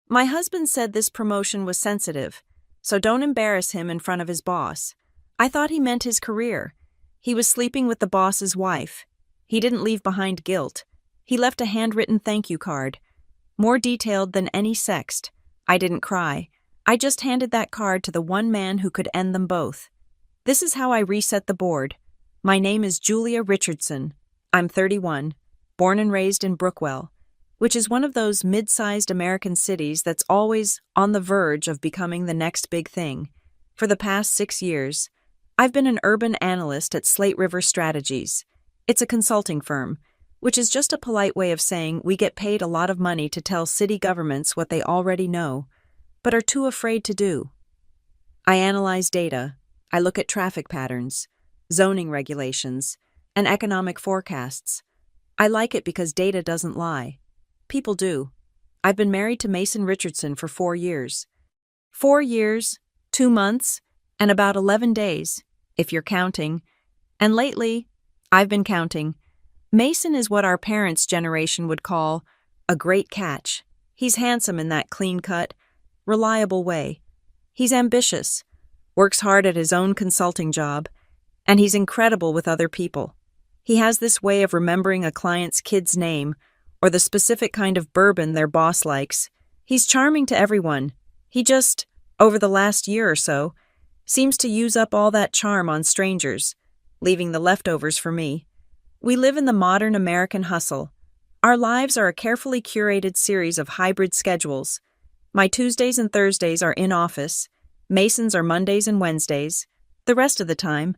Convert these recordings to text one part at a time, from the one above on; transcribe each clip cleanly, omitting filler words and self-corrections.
My husband said this promotion was sensitive, so don't embarrass him in front of his boss. I thought he meant his career. He was sleeping with the boss's wife. He didn't leave behind guilt. He left a handwritten thank you card, more detailed than any sext. I didn't cry. I just handed that card to the one man who could end them both. This is how I reset the board. My name is Julia Richardson. I'm 31, born and raised in Brookwell, which is one of those mid-sized American cities that's always on the verge of becoming the next big thing. For the past 6 years, I've been an urban analyst at Slate River Strategies. It's a consulting firm, which is just a polite way of saying we get paid a lot of money to tell city governments what they already know, but are too afraid to do. I analyze data. I look at traffic patterns, zoning regulations, and economic forecasts. I like it because data doesn't lie. People do. I've been married to Mason Richardson for 4 years. 4 years, 2 months, and about 11 days, if you're counting. And lately, I've been counting. Mason is what our parents' generation would call a great catch. He's handsome in that clean-cut, reliable way. He's ambitious, works hard at his own consulting job, and he's incredible with other people. He has this way of remembering a client's kid's name or the specific kind of bourbon their boss likes. He's charming to everyone. He just, over the last year or so, seems to use up all that charm on strangers, leaving the leftovers for me. We live in the modern American hustle. Our lives are a carefully curated series of hybrid schedules. My Tuesdays and Thursdays are in office. Mason's are Mondays and Wednesdays. The rest of the time,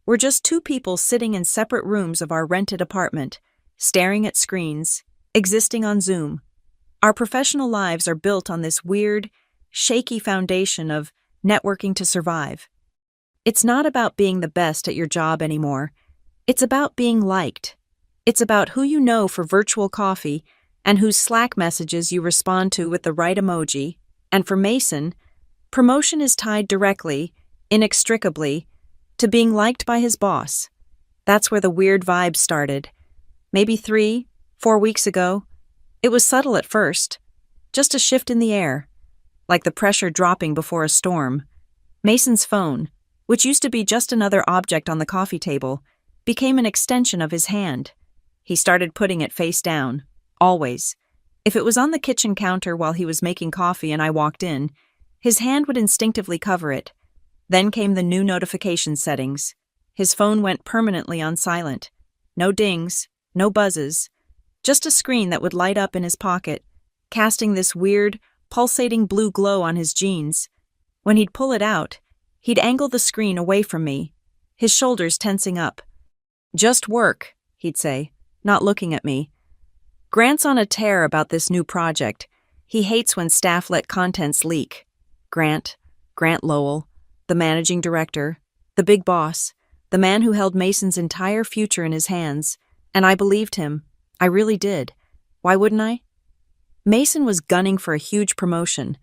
we're just two people sitting in separate rooms of our rented apartment, staring at screens, existing on Zoom. Our professional lives are built on this weird, shaky foundation of networking to survive. It's not about being the best at your job anymore. It's about being liked. It's about who you know for virtual coffee and whose Slack messages you respond to with the right emoji. And for Mason, promotion is tied directly, inextricably, to being liked by his boss. That's where the weird vibes started. Maybe 3, 4 weeks ago. It was subtle at first, just a shift in the air, like the pressure dropping before a storm. Mason's phone, which used to be just another object on the coffee table, became an extension of his hand. He started putting it face down, always. If it was on the kitchen counter while he was making coffee and I walked in, his hand would instinctively cover it. Then came the new notification settings. His phone went permanently on silent. No dings, no buzzes, just a screen that would light up in his pocket, casting this weird, pulsating blue glow on his jeans. When he'd pull it out, he'd angle the screen away from me, his shoulders tensing up. "Just work," he'd say, not looking at me. Grant's on a tear about this new project. He hates when staff let contents leak. Grant Lowell, the managing director, the big boss, the man who held Mason's entire future in his hands, and I believed him. I really did. Why wouldn't I? Mason was gunning for a huge promotion,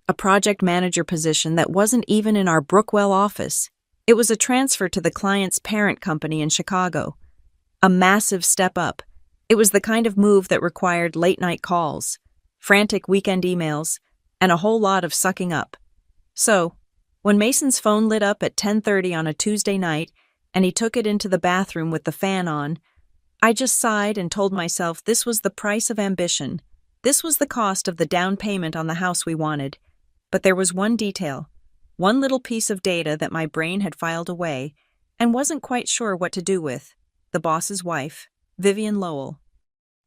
a project manager position that wasn't even in our Brookwell office. It was a transfer to the client's parent company in Chicago. A massive step up. It was the kind of move that required late-night calls, frantic weekend emails, and a whole lot of sucking up. So, when Mason's phone lit up at 10:30 on a Tuesday night and he took it into the bathroom with the fan on, I just sighed and told myself this was the price of ambition. This was the cost of the down payment on the house we wanted. But there was one detail, one little piece of data that my brain had filed away and wasn't quite sure what to do with: the boss's wife, Vivian Lowell.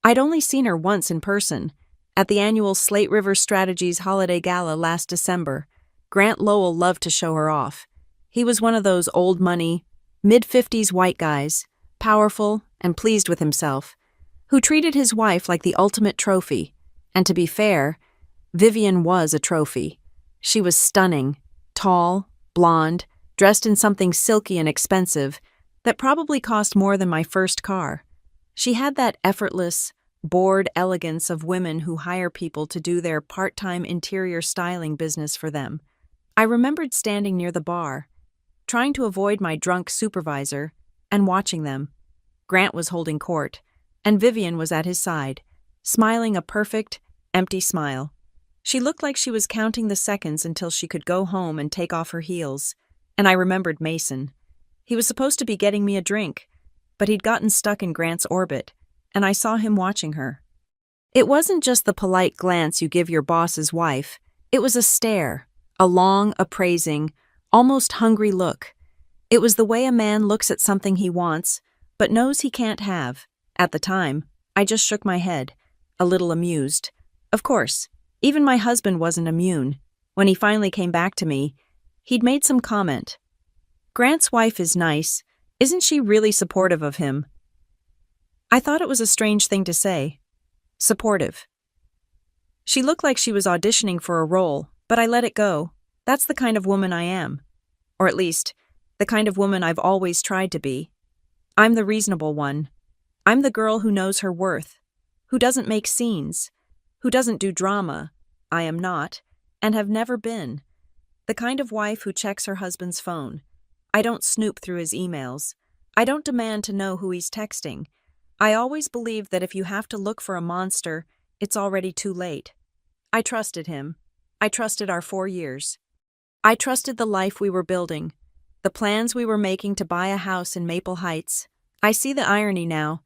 I'd only seen her once in person, at the annual Slate River Strategies holiday gala last December. Grant Lowell loved to show her off. He was one of those old-money, mid-50s white guys, powerful and pleased with himself, who treated his wife like the ultimate trophy. And to be fair, Vivian was a trophy. She was stunning, tall, blonde, dressed in something silky and expensive that probably cost more than my first car. She had that effortless, bored elegance of women who hire people to do their part-time interior styling business for them. I remembered standing near the bar, trying to avoid my drunk supervisor, and watching them. Grant was holding court, and Vivian was at his side, smiling a perfect, empty smile. She looked like she was counting the seconds until she could go home and take off her heels. And I remembered Mason. He was supposed to be getting me a drink, but he'd gotten stuck in Grant's orbit, and I saw him watching her. It wasn't just the polite glance you give your boss's wife. It was a stare, a long, appraising, almost hungry look. It was the way a man looks at something he wants, but knows he can't have. At the time, I just shook my head, a little amused. Of course, even my husband wasn't immune. When he finally came back to me, he'd made some comment. Grant's wife is nice. Isn't she really supportive of him? I thought it was a strange thing to say. Supportive. She looked like she was auditioning for a role, but I let it go. That's the kind of woman I am. Or at least, the kind of woman I've always tried to be. I'm the reasonable one. I'm the girl who knows her worth, who doesn't make scenes, who doesn't do drama. I am not, and have never been, the kind of wife who checks her husband's phone. I don't snoop through his emails. I don't demand to know who he's texting. I always believed that if you have to look for a monster, it's already too late. I trusted him. I trusted our 4 years. I trusted the life we were building, the plans we were making to buy a house in Maple Heights. I see the irony now.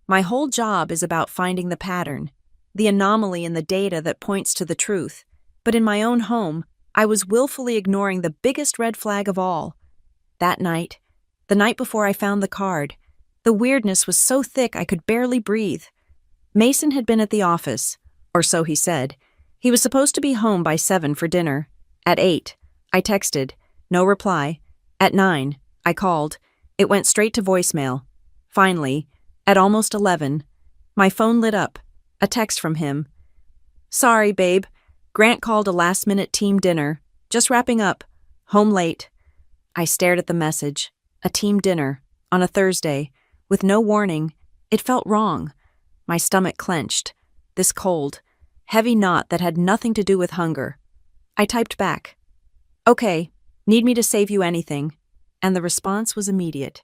My whole job is about finding the pattern, the anomaly in the data that points to the truth. But in my own home, I was willfully ignoring the biggest red flag of all. That night, the night before I found the card, the weirdness was so thick I could barely breathe. Mason had been at the office, or so he said. He was supposed to be home by 7 for dinner. At 8, I texted. No reply. At 9, I called. It went straight to voicemail. Finally, at almost 11, my phone lit up. A text from him. Sorry, babe. Grant called a last-minute team dinner. Just wrapping up. Home late. I stared at the message. A team dinner. On a Thursday. With no warning. It felt wrong. My stomach clenched. This cold, heavy knot that had nothing to do with hunger. I typed back. Okay. Need me to save you anything? And the response was immediate.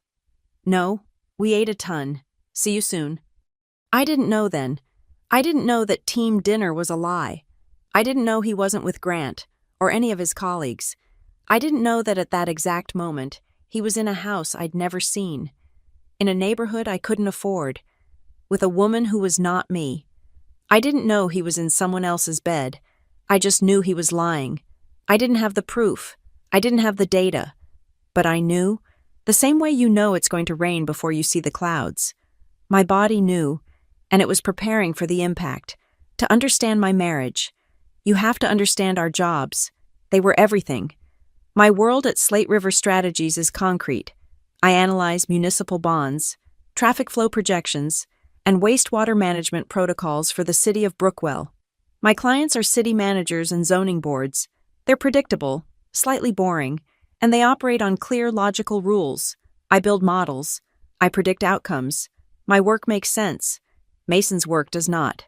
No. We ate a ton. See you soon. I didn't know then. I didn't know that team dinner was a lie. I didn't know he wasn't with Grant, or any of his colleagues. I didn't know that at that exact moment, he was in a house I'd never seen, in a neighborhood I couldn't afford, with a woman who was not me. I didn't know he was in someone else's bed. I just knew he was lying. I didn't have the proof. I didn't have the data. But I knew, the same way you know it's going to rain before you see the clouds. My body knew, and it was preparing for the impact. To understand my marriage, you have to understand our jobs. They were everything. My world at Slate River Strategies is concrete. I analyze municipal bonds, traffic flow projections, and wastewater management protocols for the city of Brookwell. My clients are city managers and zoning boards. They're predictable, slightly boring, and they operate on clear, logical rules. I build models. I predict outcomes. My work makes sense. Mason's work does not.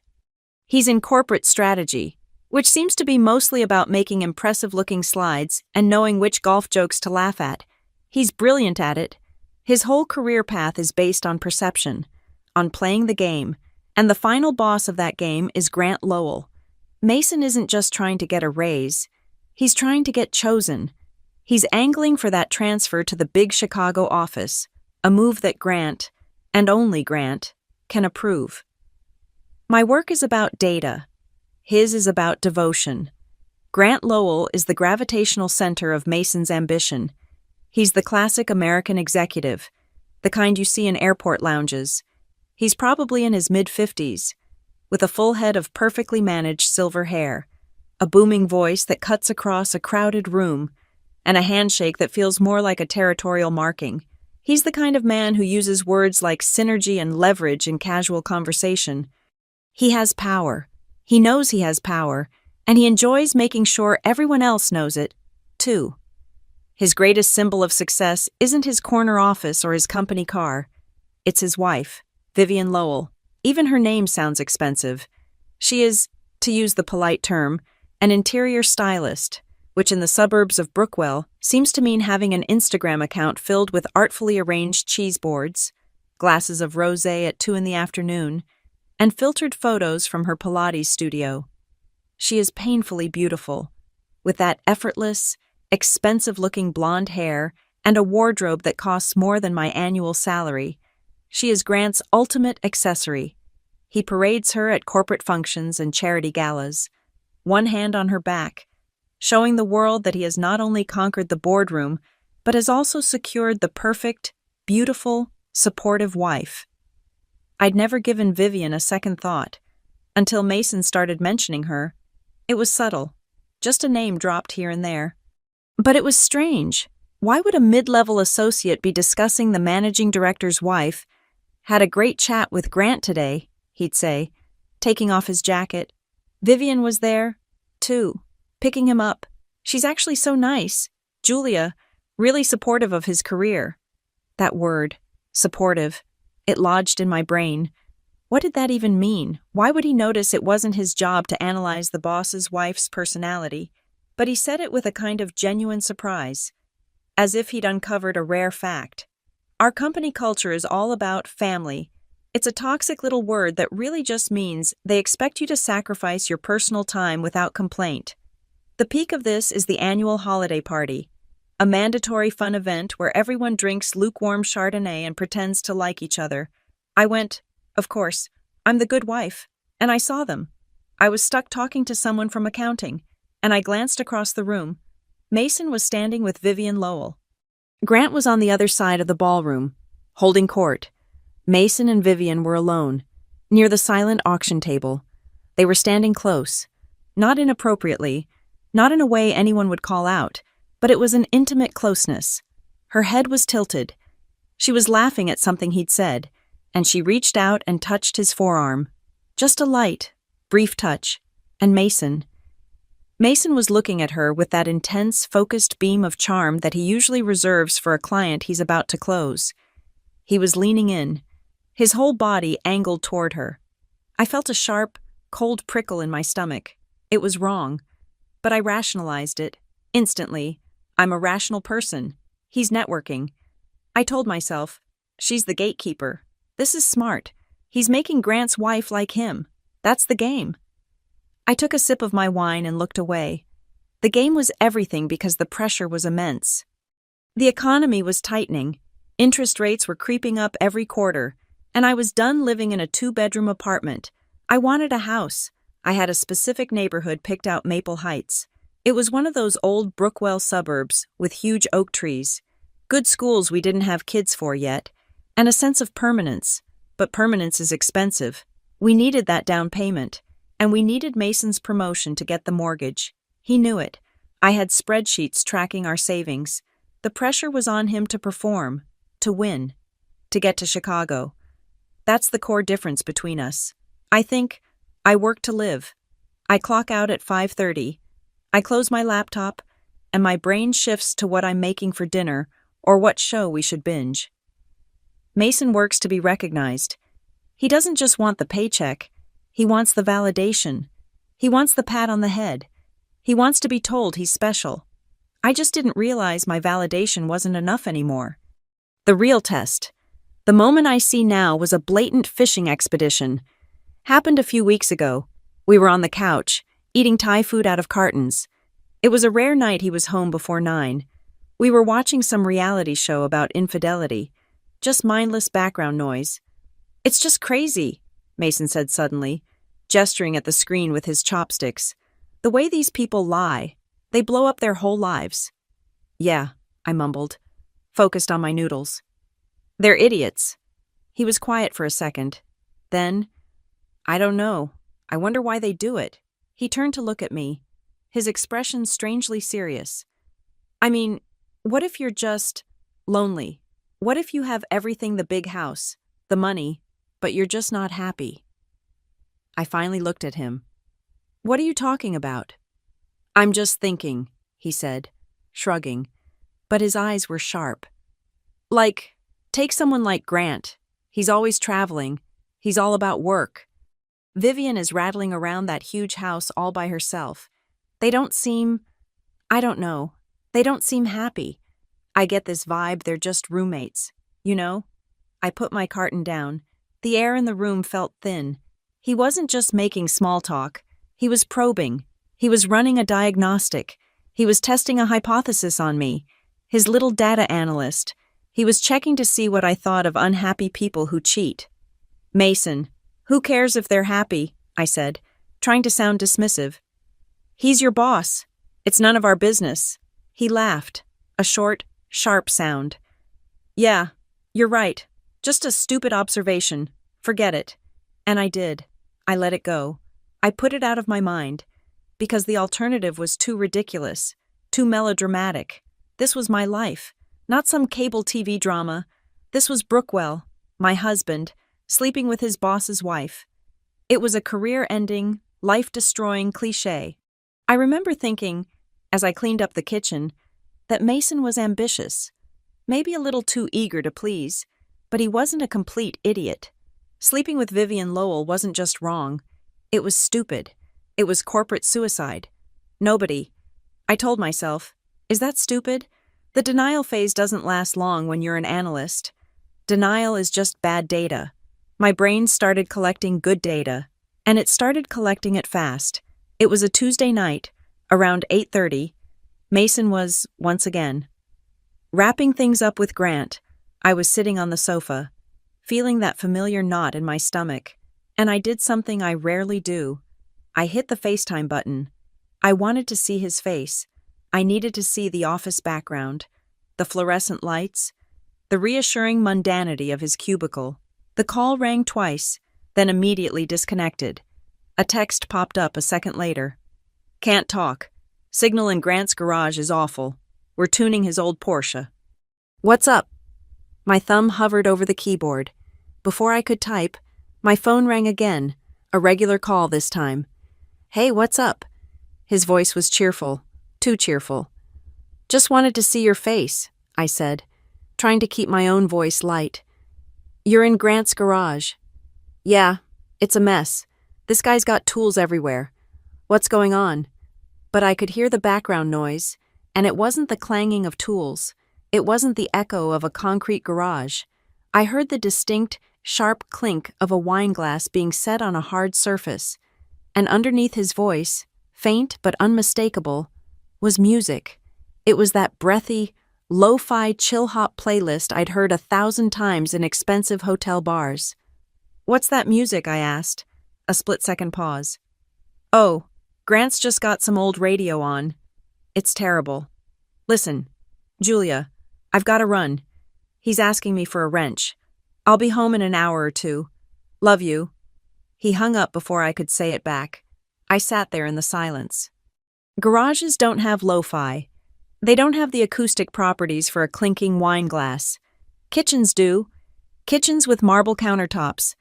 He's in corporate strategy, which seems to be mostly about making impressive-looking slides and knowing which golf jokes to laugh at. He's brilliant at it. His whole career path is based on perception, on playing the game, and the final boss of that game is Grant Lowell. Mason isn't just trying to get a raise. He's trying to get chosen. He's angling for that transfer to the big Chicago office, a move that Grant, and only Grant, can approve. My work is about data. His is about devotion. Grant Lowell is the gravitational center of Mason's ambition. He's the classic American executive, the kind you see in airport lounges. He's probably in his mid-50s, with a full head of perfectly managed silver hair, a booming voice that cuts across a crowded room, and a handshake that feels more like a territorial marking. He's the kind of man who uses words like synergy and leverage in casual conversation. He has power. He knows he has power, and he enjoys making sure everyone else knows it, too. His greatest symbol of success isn't his corner office or his company car. It's his wife, Vivian Lowell. Even her name sounds expensive. She is, to use the polite term, an interior stylist, which in the suburbs of Brookwell seems to mean having an Instagram account filled with artfully arranged cheese boards, glasses of rosé at 2 in the afternoon, and filtered photos from her Pilates studio. She is painfully beautiful, with that effortless, expensive-looking blonde hair and a wardrobe that costs more than my annual salary. She is Grant's ultimate accessory. He parades her at corporate functions and charity galas, one hand on her back, showing the world that he has not only conquered the boardroom, but has also secured the perfect, beautiful, supportive wife. I'd never given Vivian a second thought, until Mason started mentioning her. It was subtle, just a name dropped here and there. But it was strange. Why would a mid-level associate be discussing the managing director's wife? Had a great chat with Grant today, he'd say, taking off his jacket. Vivian was there, too, picking him up. She's actually so nice. Julia, really supportive of his career. That word, supportive, it lodged in my brain. What did that even mean? Why would he notice it wasn't his job to analyze the boss's wife's personality? But he said it with a kind of genuine surprise, as if he'd uncovered a rare fact. Our company culture is all about family. It's a toxic little word that really just means they expect you to sacrifice your personal time without complaint. The peak of this is the annual holiday party, a mandatory fun event where everyone drinks lukewarm Chardonnay and pretends to like each other. I went, of course, I'm the good wife, and I saw them. I was stuck talking to someone from accounting, and I glanced across the room. Mason was standing with Vivian Lowell. Grant was on the other side of the ballroom, holding court. Mason and Vivian were alone, near the silent auction table. They were standing close, not inappropriately, not in a way anyone would call out, but it was an intimate closeness. Her head was tilted. She was laughing at something he'd said, and she reached out and touched his forearm. Just a light, brief touch. And Mason was looking at her with that intense, focused beam of charm that he usually reserves for a client he's about to close. He was leaning in, his whole body angled toward her. I felt a sharp, cold prickle in my stomach. It was wrong, but I rationalized it. Instantly, I'm a rational person. He's networking. I told myself, she's the gatekeeper. This is smart. He's making Grant's wife like him. That's the game. I took a sip of my wine and looked away. The game was everything because the pressure was immense. The economy was tightening. Interest rates were creeping up every quarter, and I was done living in a 2-bedroom apartment. I wanted a house. I had a specific neighborhood picked out, Maple Heights. It was one of those old Brookwell suburbs with huge oak trees, good schools we didn't have kids for yet, and a sense of permanence. But permanence is expensive. We needed that down payment, and we needed Mason's promotion to get the mortgage. He knew it. I had spreadsheets tracking our savings. The pressure was on him to perform, to win, to get to Chicago. That's the core difference between us. I think I work to live. I clock out at 5:30. I close my laptop, and my brain shifts to what I'm making for dinner or what show we should binge. Mason works to be recognized. He doesn't just want the paycheck. He wants the validation. He wants the pat on the head. He wants to be told he's special. I just didn't realize my validation wasn't enough anymore. The real test, the moment I see now, was a blatant fishing expedition. Happened a few weeks ago. We were on the couch, eating Thai food out of cartons. It was a rare night he was home before 9. We were watching some reality show about infidelity. Just mindless background noise. It's just crazy, Mason said suddenly, gesturing at the screen with his chopsticks. The way these people lie. They blow up their whole lives. Yeah, I mumbled, focused on my noodles. They're idiots. He was quiet for a second. Then, I don't know. I wonder why they do it. He turned to look at me, his expression strangely serious. I mean, what if you're just lonely? What if you have everything, the big house, the money, but you're just not happy? I finally looked at him. What are you talking about? I'm just thinking, he said, shrugging, but his eyes were sharp. Take someone like Grant. He's always traveling. He's all about work. Vivian is rattling around that huge house all by herself. They don't seem, I don't know, they don't seem happy. I get this vibe they're just roommates, you know? I put my carton down. The air in the room felt thin. He wasn't just making small talk. He was probing. He was running a diagnostic. He was testing a hypothesis on me. His little data analyst. He was checking to see what I thought of unhappy people who cheat. Mason, who cares if they're happy? I said, trying to sound dismissive. He's your boss. It's none of our business. He laughed, a short, sharp sound. Yeah, you're right. Just a stupid observation. Forget it. And I did. I let it go. I put it out of my mind, because the alternative was too ridiculous, too melodramatic. This was my life, not some cable TV drama. This was Brookwell, my husband, sleeping with his boss's wife. It was a career-ending, life-destroying cliché. I remember thinking, as I cleaned up the kitchen, that Mason was ambitious, maybe a little too eager to please, but he wasn't a complete idiot. Sleeping with Vivian Lowell wasn't just wrong. It was stupid. It was corporate suicide. Nobody. I told myself, is that stupid? The denial phase doesn't last long when you're an analyst. Denial is just bad data. My brain started collecting good data, and it started collecting it fast. It was a Tuesday night, around 8:30. Mason was, once again, wrapping things up with Grant. I was sitting on the sofa, feeling that familiar knot in my stomach, and I did something I rarely do. I hit the FaceTime button. I wanted to see his face. I needed to see the office background, the fluorescent lights, the reassuring mundanity of his cubicle. The call rang twice, then immediately disconnected. A text popped up a second later. Can't talk. Signal in Grant's garage is awful. We're tuning his old Porsche. What's up? My thumb hovered over the keyboard. Before I could type, my phone rang again, a regular call this time. Hey, what's up? His voice was cheerful, too cheerful. Just wanted to see your face, I said, trying to keep my own voice light. You're in Grant's garage. Yeah, it's a mess. This guy's got tools everywhere. What's going on? But I could hear the background noise, and it wasn't the clanging of tools. It wasn't the echo of a concrete garage. I heard the distinct, sharp clink of a wine glass being set on a hard surface, and underneath his voice, faint but unmistakable, was music. It was that breathy, lo-fi chill-hop playlist I'd heard 1,000 times in expensive hotel bars. What's that music? I asked. A split-second pause. Oh, Grant's just got some old radio on. It's terrible. Listen, Julia, I've got to run. He's asking me for a wrench. I'll be home in an hour or two. Love you. He hung up before I could say it back. I sat there in the silence. Garages don't have lo-fi. They don't have the acoustic properties for a clinking wine glass. Kitchens do. Kitchens with marble countertops.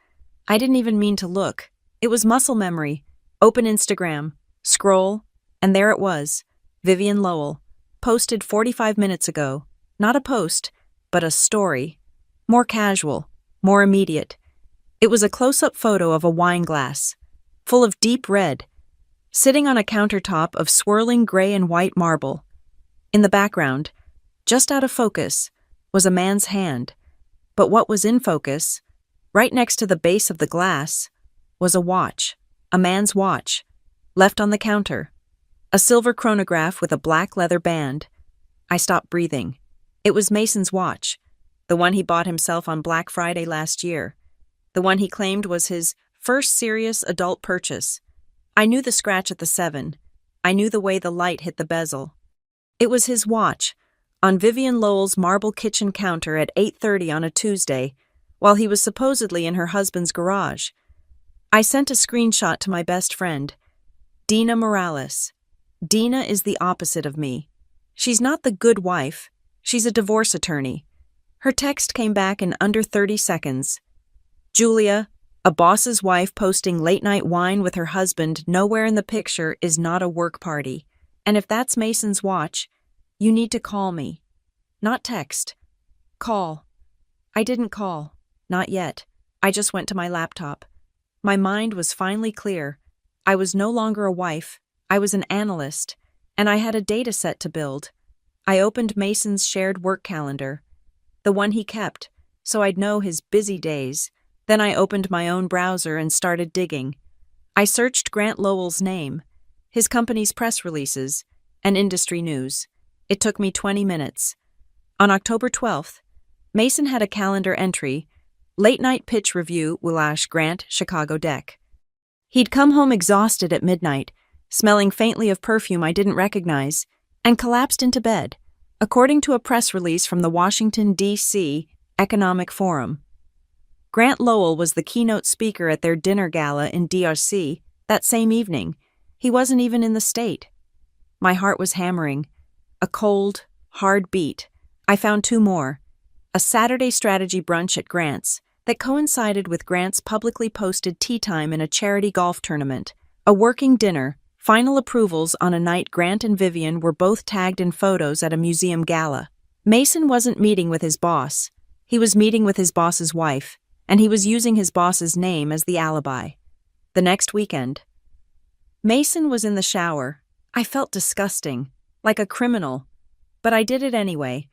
I didn't even mean to look. It was muscle memory. Open Instagram, scroll, and there it was. Vivian Lowell, posted 45 minutes ago. Not a post, but a story. More casual, more immediate. It was a close-up photo of a wine glass, full of deep red, sitting on a countertop of swirling gray and white marble. In the background, just out of focus, was a man's hand. But what was in focus, right next to the base of the glass, was a watch, a man's watch, left on the counter. A silver chronograph with a black leather band. I stopped breathing. It was Mason's watch, the one he bought himself on Black Friday last year, the one he claimed was his first serious adult purchase. I knew the scratch at the 7. I knew the way the light hit the bezel. It was his watch, on Vivian Lowell's marble kitchen counter at 8:30 on a Tuesday, while he was supposedly in her husband's garage. I sent a screenshot to my best friend, Dina Morales. Dina is the opposite of me. She's not the good wife. She's a divorce attorney. Her text came back in under 30 seconds. Julia, a boss's wife posting late-night wine with her husband nowhere in the picture is not a work party. And if that's Mason's watch, you need to call me. Not text. Call. I didn't call. Not yet. I just went to my laptop. My mind was finally clear. I was no longer a wife. I was an analyst, and I had a data set to build. I opened Mason's shared work calendar, the one he kept, so I'd know his busy days. Then I opened my own browser and started digging. I searched Grant Lowell's name, his company's press releases, and industry news. It took me 20 minutes. On October 12th, Mason had a calendar entry, late night pitch review Willash Grant, Chicago Deck. He'd come home exhausted at midnight, smelling faintly of perfume I didn't recognize, and collapsed into bed, according to a press release from the Washington, D.C. Economic Forum. Grant Lowell was the keynote speaker at their dinner gala in DRC that same evening. He wasn't even in the state. My heart was hammering. A cold, hard beat. I found two more. A Saturday strategy brunch at Grant's that coincided with Grant's publicly posted tea time in a charity golf tournament. A working dinner, final approvals on a night Grant and Vivian were both tagged in photos at a museum gala. Mason wasn't meeting with his boss. He was meeting with his boss's wife, and he was using his boss's name as the alibi. The next weekend. Mason was in the shower. I felt disgusting, like a criminal, but I did it anyway.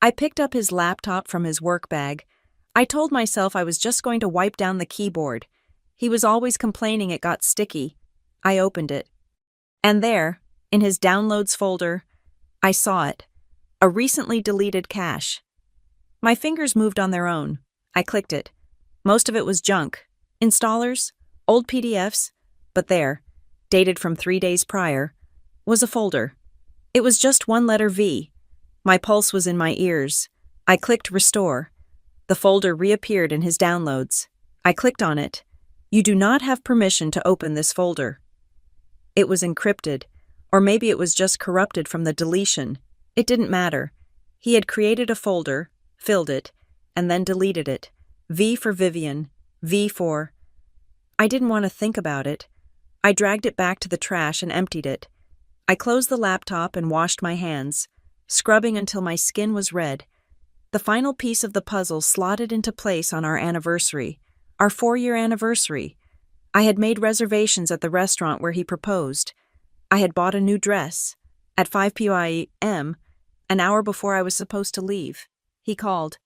I picked up his laptop from his work bag. I told myself I was just going to wipe down the keyboard. He was always complaining it got sticky. I opened it. And there, in his downloads folder, I saw it. A recently deleted cache. My fingers moved on their own. I clicked it. Most of it was junk. Installers, old PDFs, but there, dated from 3 days prior, was a folder. It was just one letter V. My pulse was in my ears. I clicked Restore. The folder reappeared in his downloads. I clicked on it. You do not have permission to open this folder. It was encrypted, or maybe it was just corrupted from the deletion. It didn't matter. He had created a folder, filled it, and then deleted it. V for Vivian, V for... I didn't want to think about it. I dragged it back to the trash and emptied it. I closed the laptop and washed my hands, scrubbing until my skin was red. The final piece of the puzzle slotted into place on our anniversary, our 4-year anniversary. I had made reservations at the restaurant where he proposed. I had bought a new dress. At 5 p.m., an hour before I was supposed to leave, he called.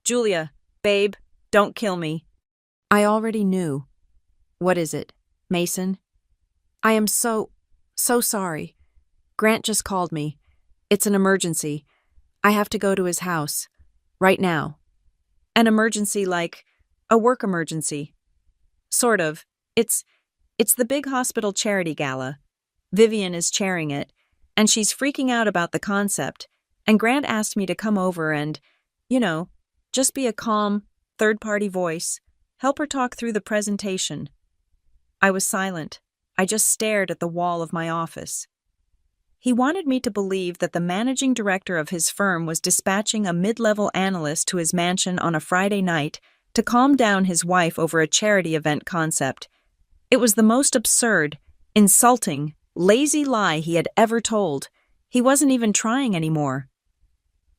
Julia, babe, don't kill me. I already knew. What is it, Mason? I am so sorry. Grant just called me. It's an emergency. I have to go to his house. Right now. An emergency like a work emergency. Sort of. It's the big hospital charity gala. Vivian is chairing it, and she's freaking out about the concept, and Grant asked me to come over and, just be a calm, third-party voice, help her talk through the presentation. I was silent. I just stared at the wall of my office. He wanted me to believe that the managing director of his firm was dispatching a mid-level analyst to his mansion on a Friday night to calm down his wife over a charity event concept. It was the most absurd, insulting, lazy lie he had ever told. He wasn't even trying anymore.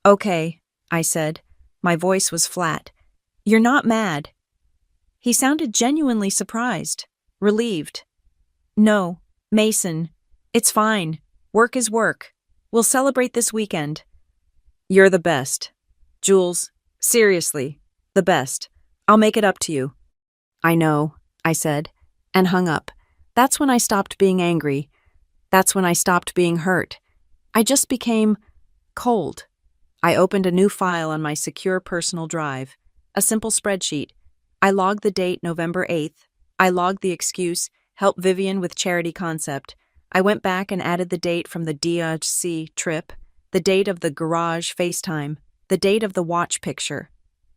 Okay, I said. My voice was flat. You're not mad. He sounded genuinely surprised, relieved. No, Mason, it's fine. Work is work. We'll celebrate this weekend. You're the best. Jules, seriously, the best. I'll make it up to you. I know, I said, and hung up. That's when I stopped being angry. That's when I stopped being hurt. I just became cold. I opened a new file on my secure personal drive, a simple spreadsheet. I logged the date November 8th. I logged the excuse, help Vivian with charity concept. I went back and added the date from the DRC trip, the date of the garage FaceTime, the date of the watch picture.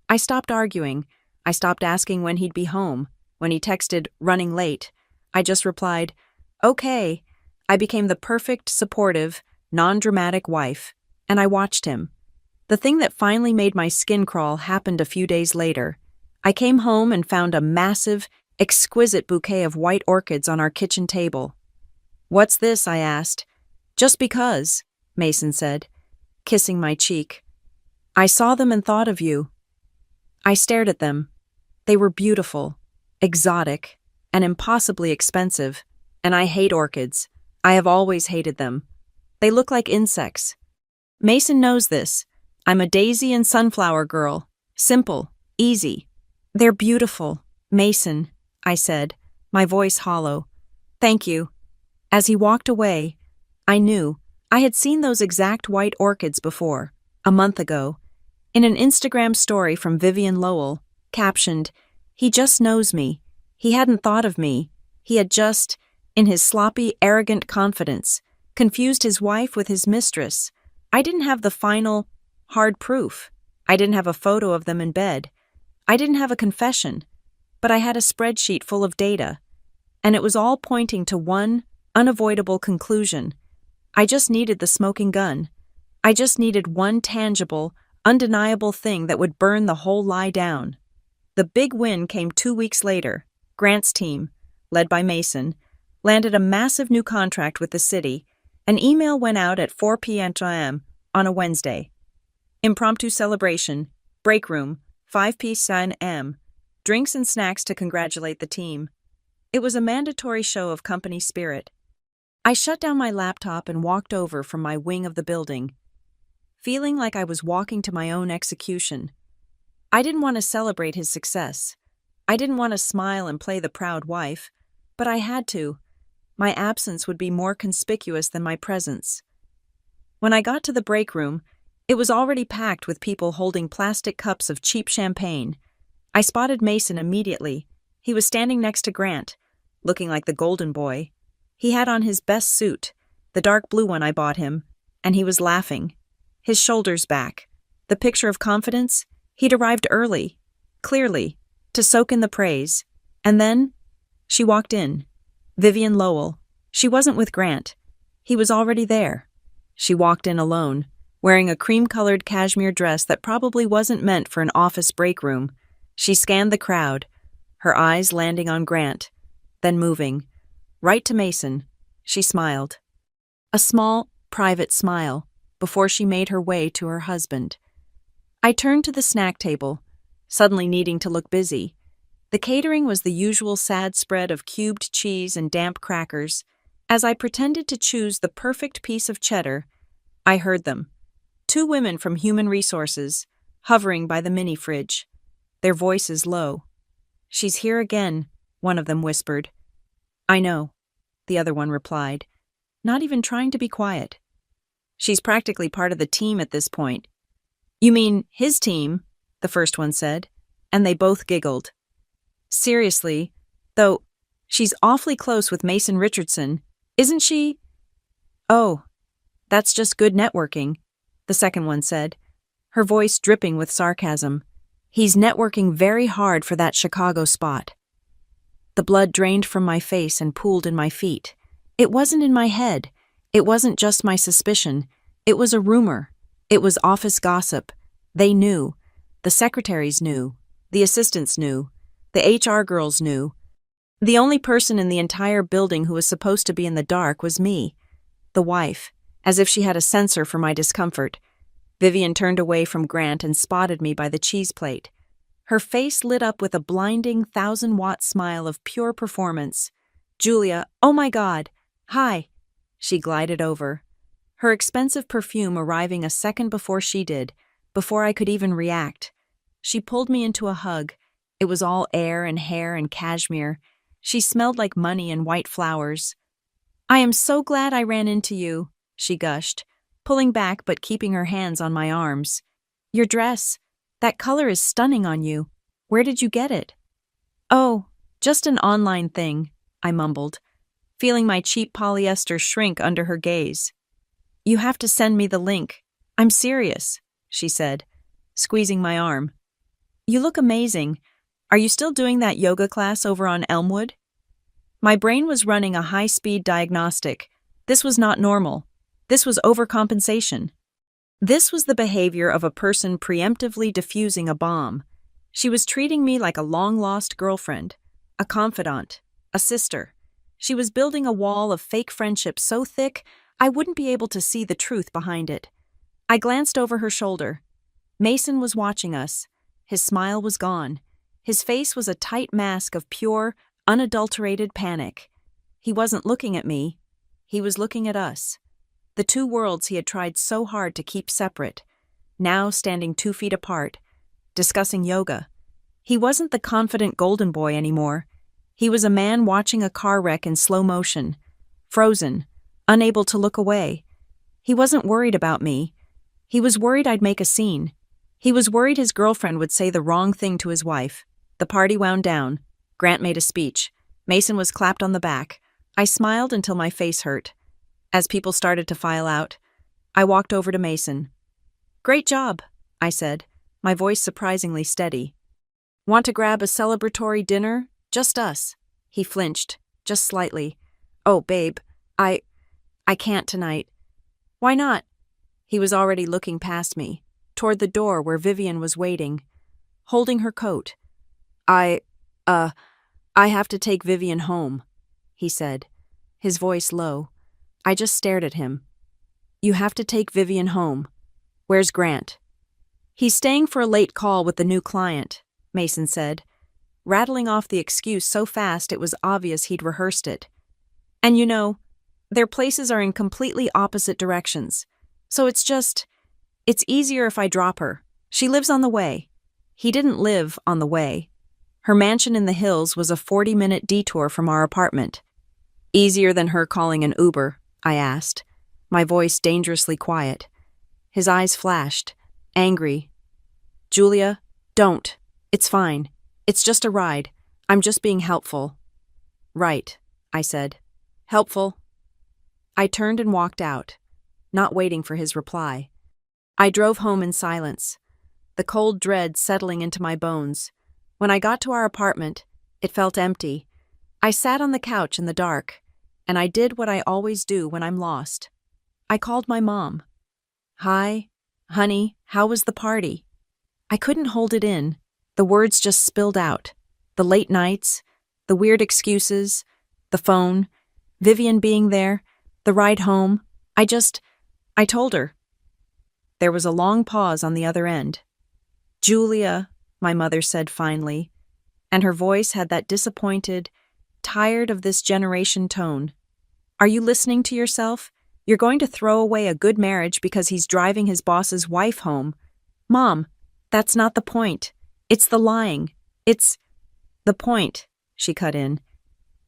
I stopped arguing. I stopped asking when he'd be home. When he texted, running late, I just replied, okay. I became the perfect, supportive, non-dramatic wife, and I watched him. The thing that finally made my skin crawl happened a few days later. I came home and found a massive, exquisite bouquet of white orchids on our kitchen table. What's this? I asked. Just because, Mason said, kissing my cheek. I saw them and thought of you. I stared at them. They were beautiful, exotic, and impossibly expensive, and I hate orchids. I have always hated them. They look like insects. Mason knows this. I'm a daisy and sunflower girl. Simple, easy. They're beautiful, Mason, I said. my voice hollow. Thank you. As he walked away, I knew I had seen those exact white orchids before, a month ago, in an Instagram story from Vivian Lowell, captioned, "He just knows me. He hadn't thought of me. He had just, in his sloppy, arrogant confidence, confused his wife with his mistress. I didn't have the final, hard proof. I didn't have a photo of them in bed. I didn't have a confession. But I had a spreadsheet full of data. And it was all pointing to one unavoidable conclusion. I just needed the smoking gun. I just needed one tangible, undeniable thing that would burn the whole lie down." The big win came 2 weeks later. Grant's team, led by Mason, landed a massive new contract with the city. An email went out at 4 p.m. on a Wednesday. Impromptu celebration, break room, 5 p.m., drinks and snacks to congratulate the team. It was a mandatory show of company spirit. I shut down my laptop and walked over from my wing of the building, feeling like I was walking to my own execution. I didn't want to celebrate his success. I didn't want to smile and play the proud wife, but I had to. My absence would be more conspicuous than my presence. When I got to the break room, it was already packed with people holding plastic cups of cheap champagne. I spotted Mason immediately. He was standing next to Grant, looking like the golden boy. He had on his best suit, the dark blue one I bought him, and he was laughing, his shoulders back. The picture of confidence? He'd arrived early, clearly, to soak in the praise. And then, she walked in. Vivian Lowell. She wasn't with Grant. He was already there. She walked in alone, wearing a cream-colored cashmere dress that probably wasn't meant for an office break room. She scanned the crowd, her eyes landing on Grant, then moving. Right to Mason, she smiled. A small, private smile, before she made her way to her husband. I turned to the snack table, suddenly needing to look busy. The catering was the usual sad spread of cubed cheese and damp crackers. As I pretended to choose the perfect piece of cheddar, I heard them. 2 women from Human Resources, hovering by the mini-fridge, their voices low. "She's here again," one of them whispered. "I know," the other one replied, not even trying to be quiet. "She's practically part of the team at this point." "You mean his team?" the first one said, and they both giggled. "Seriously, though, she's awfully close with Mason Richardson, isn't she?" "Oh, that's just good networking," the second one said, her voice dripping with sarcasm. "He's networking very hard for that Chicago spot." The blood drained from my face and pooled in my feet. It wasn't in my head. It wasn't just my suspicion. It was a rumor. It was office gossip. They knew. The secretaries knew. The assistants knew. The HR girls knew. The only person in the entire building who was supposed to be in the dark was me, the wife, as if she had a sensor for my discomfort. Vivian turned away from Grant and spotted me by the cheese plate. Her face lit up with a blinding 1,000-watt smile of pure performance. "Julia, oh my God, hi." She glided over, her expensive perfume arriving a second before she did, before I could even react. She pulled me into a hug. It was all air and hair and cashmere. She smelled like money and white flowers. "I am so glad I ran into you," she gushed, pulling back but keeping her hands on my arms. "Your dress, that color is stunning on you. Where did you get it?" "Oh, just an online thing," I mumbled, feeling my cheap polyester shrink under her gaze. "You have to send me the link. I'm serious," she said, squeezing my arm. "You look amazing. Are you still doing that yoga class over on Elmwood?" My brain was running a high-speed diagnostic. This was not normal. This was overcompensation. This was the behavior of a person preemptively defusing a bomb. She was treating me like a long-lost girlfriend, a confidant, a sister. She was building a wall of fake friendship so thick I wouldn't be able to see the truth behind it. I glanced over her shoulder. Mason was watching us. His smile was gone. His face was a tight mask of pure, unadulterated panic. He wasn't looking at me. He was looking at us. The 2 worlds he had tried so hard to keep separate, now standing 2 feet apart, discussing yoga. He wasn't the confident golden boy anymore. He was a man watching a car wreck in slow motion, frozen, unable to look away. He wasn't worried about me. He was worried I'd make a scene. He was worried his girlfriend would say the wrong thing to his wife. The party wound down. Grant made a speech. Mason was clapped on the back. I smiled until my face hurt. As people started to file out, I walked over to Mason. "Great job," I said, my voice surprisingly steady. "Want to grab a celebratory dinner? Just us." He flinched, just slightly. "Oh, babe, I can't tonight." "Why not?" He was already looking past me, toward the door where Vivian was waiting, holding her coat. I have to take Vivian home," he said, his voice low. I just stared at him. "You have to take Vivian home. Where's Grant?" "He's staying for a late call with the new client," Mason said, rattling off the excuse so fast it was obvious he'd rehearsed it. "And you know, their places are in completely opposite directions, so it's easier if I drop her. She lives on the way." He didn't live on the way. Her mansion in the hills was a 40-minute detour from our apartment. "Easier than her calling an Uber?" I asked, my voice dangerously quiet. His eyes flashed, angry. "Julia, don't. It's fine. It's just a ride. I'm just being helpful." "Right," I said. "Helpful." I turned and walked out, not waiting for his reply. I drove home in silence, the cold dread settling into my bones. When I got to our apartment, it felt empty. I sat on the couch in the dark, and I did what I always do when I'm lost. I called my mom. "Hi, honey, how was the party?" I couldn't hold it in. The words just spilled out. The late nights, the weird excuses, the phone, Vivian being there, the ride home. I told her. There was a long pause on the other end. "Julia," my mother said finally, and her voice had that disappointed, tired of this generation tone. "Are you listening to yourself? You're going to throw away a good marriage because he's driving his boss's wife home. Mom, that's not the point. It's the lying. The point," she cut in,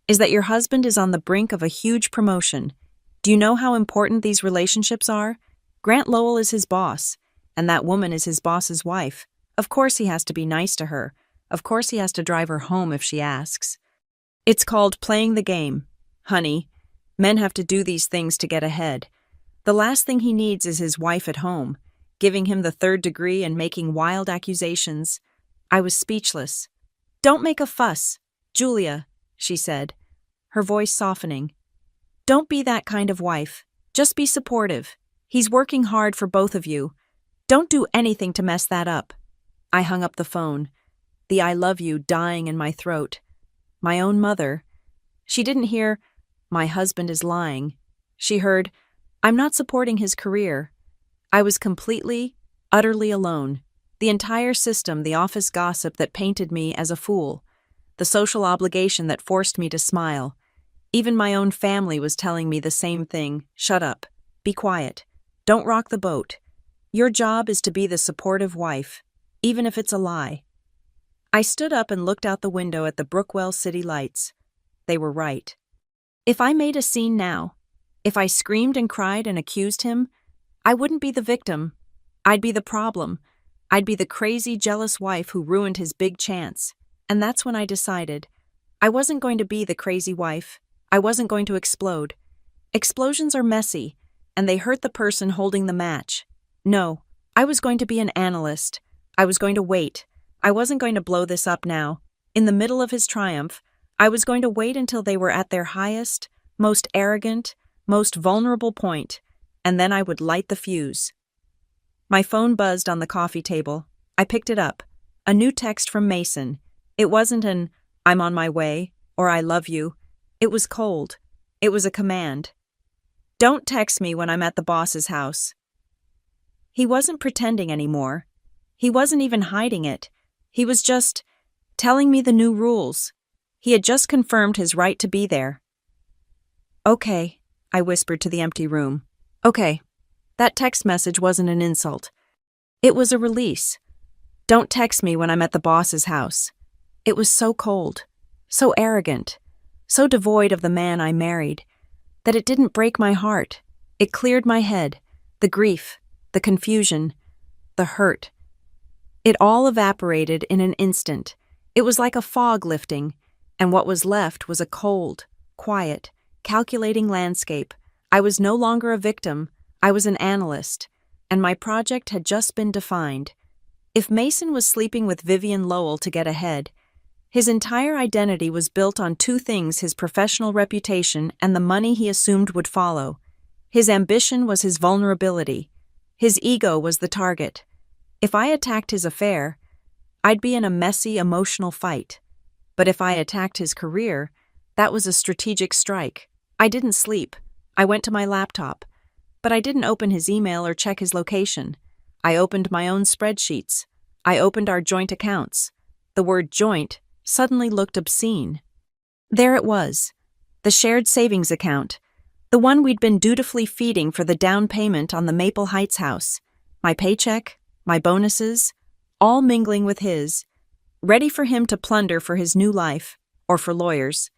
"is that your husband is on the brink of a huge promotion. Do you know how important these relationships are? Grant Lowell is his boss, and that woman is his boss's wife. Of course he has to be nice to her. Of course he has to drive her home if she asks. It's called playing the game. Honey, men have to do these things to get ahead. The last thing he needs is his wife at home, giving him the third degree and making wild accusations." I was speechless. "Don't make a fuss, Julia," she said, her voice softening. "Don't be that kind of wife. Just be supportive. He's working hard for both of you. Don't do anything to mess that up." I hung up the phone, the "I love you" dying in my throat. My own mother. She didn't hear, "My husband is lying." She heard, "I'm not supporting his career." I was completely, utterly alone. The entire system, the office gossip that painted me as a fool, the social obligation that forced me to smile. Even my own family was telling me the same thing. "Shut up. Be quiet. Don't rock the boat. Your job is to be the supportive wife, even if it's a lie." I stood up and looked out the window at the Brookwell city lights. They were right. If I made a scene now, if I screamed and cried and accused him, I wouldn't be the victim. I'd be the problem. I'd be the crazy, jealous wife who ruined his big chance. And that's when I decided. I wasn't going to be the crazy wife. I wasn't going to explode. Explosions are messy, and they hurt the person holding the match. No, I was going to be an analyst. I was going to wait. I wasn't going to blow this up now. In the middle of his triumph, I was going to wait until they were at their highest, most arrogant, most vulnerable point, and then I would light the fuse. My phone buzzed on the coffee table. I picked it up. A new text from Mason. It wasn't an "I'm on my way" or "I love you." It was cold. It was a command. "Don't text me when I'm at the boss's house." He wasn't pretending anymore. He wasn't even hiding it. He was just telling me the new rules. He had just confirmed his right to be there. "Okay," I whispered to the empty room. "Okay." That text message wasn't an insult. It was a release. "Don't text me when I'm at the boss's house." It was so cold. so arrogant, so devoid of the man I married, that it didn't break my heart. It cleared my head, the grief, the confusion, the hurt. It all evaporated in an instant. It was like a fog lifting, and what was left was a cold, quiet, calculating landscape. I was no longer a victim, I was an analyst, and my project had just been defined. If Mason was sleeping with Vivian Lowell to get ahead, his entire identity was built on two things: his professional reputation and the money he assumed would follow. His ambition was his vulnerability. His ego was the target. If I attacked his affair, I'd be in a messy, emotional fight. But if I attacked his career, that was a strategic strike. I didn't sleep. I went to my laptop. But I didn't open his email or check his location. I opened my own spreadsheets. I opened our joint accounts. The word joint suddenly looked obscene. There it was, the shared savings account, the one we'd been dutifully feeding for the down payment on the Maple Heights house. My paycheck, my bonuses, all mingling with his, ready for him to plunder for his new life, or for lawyers.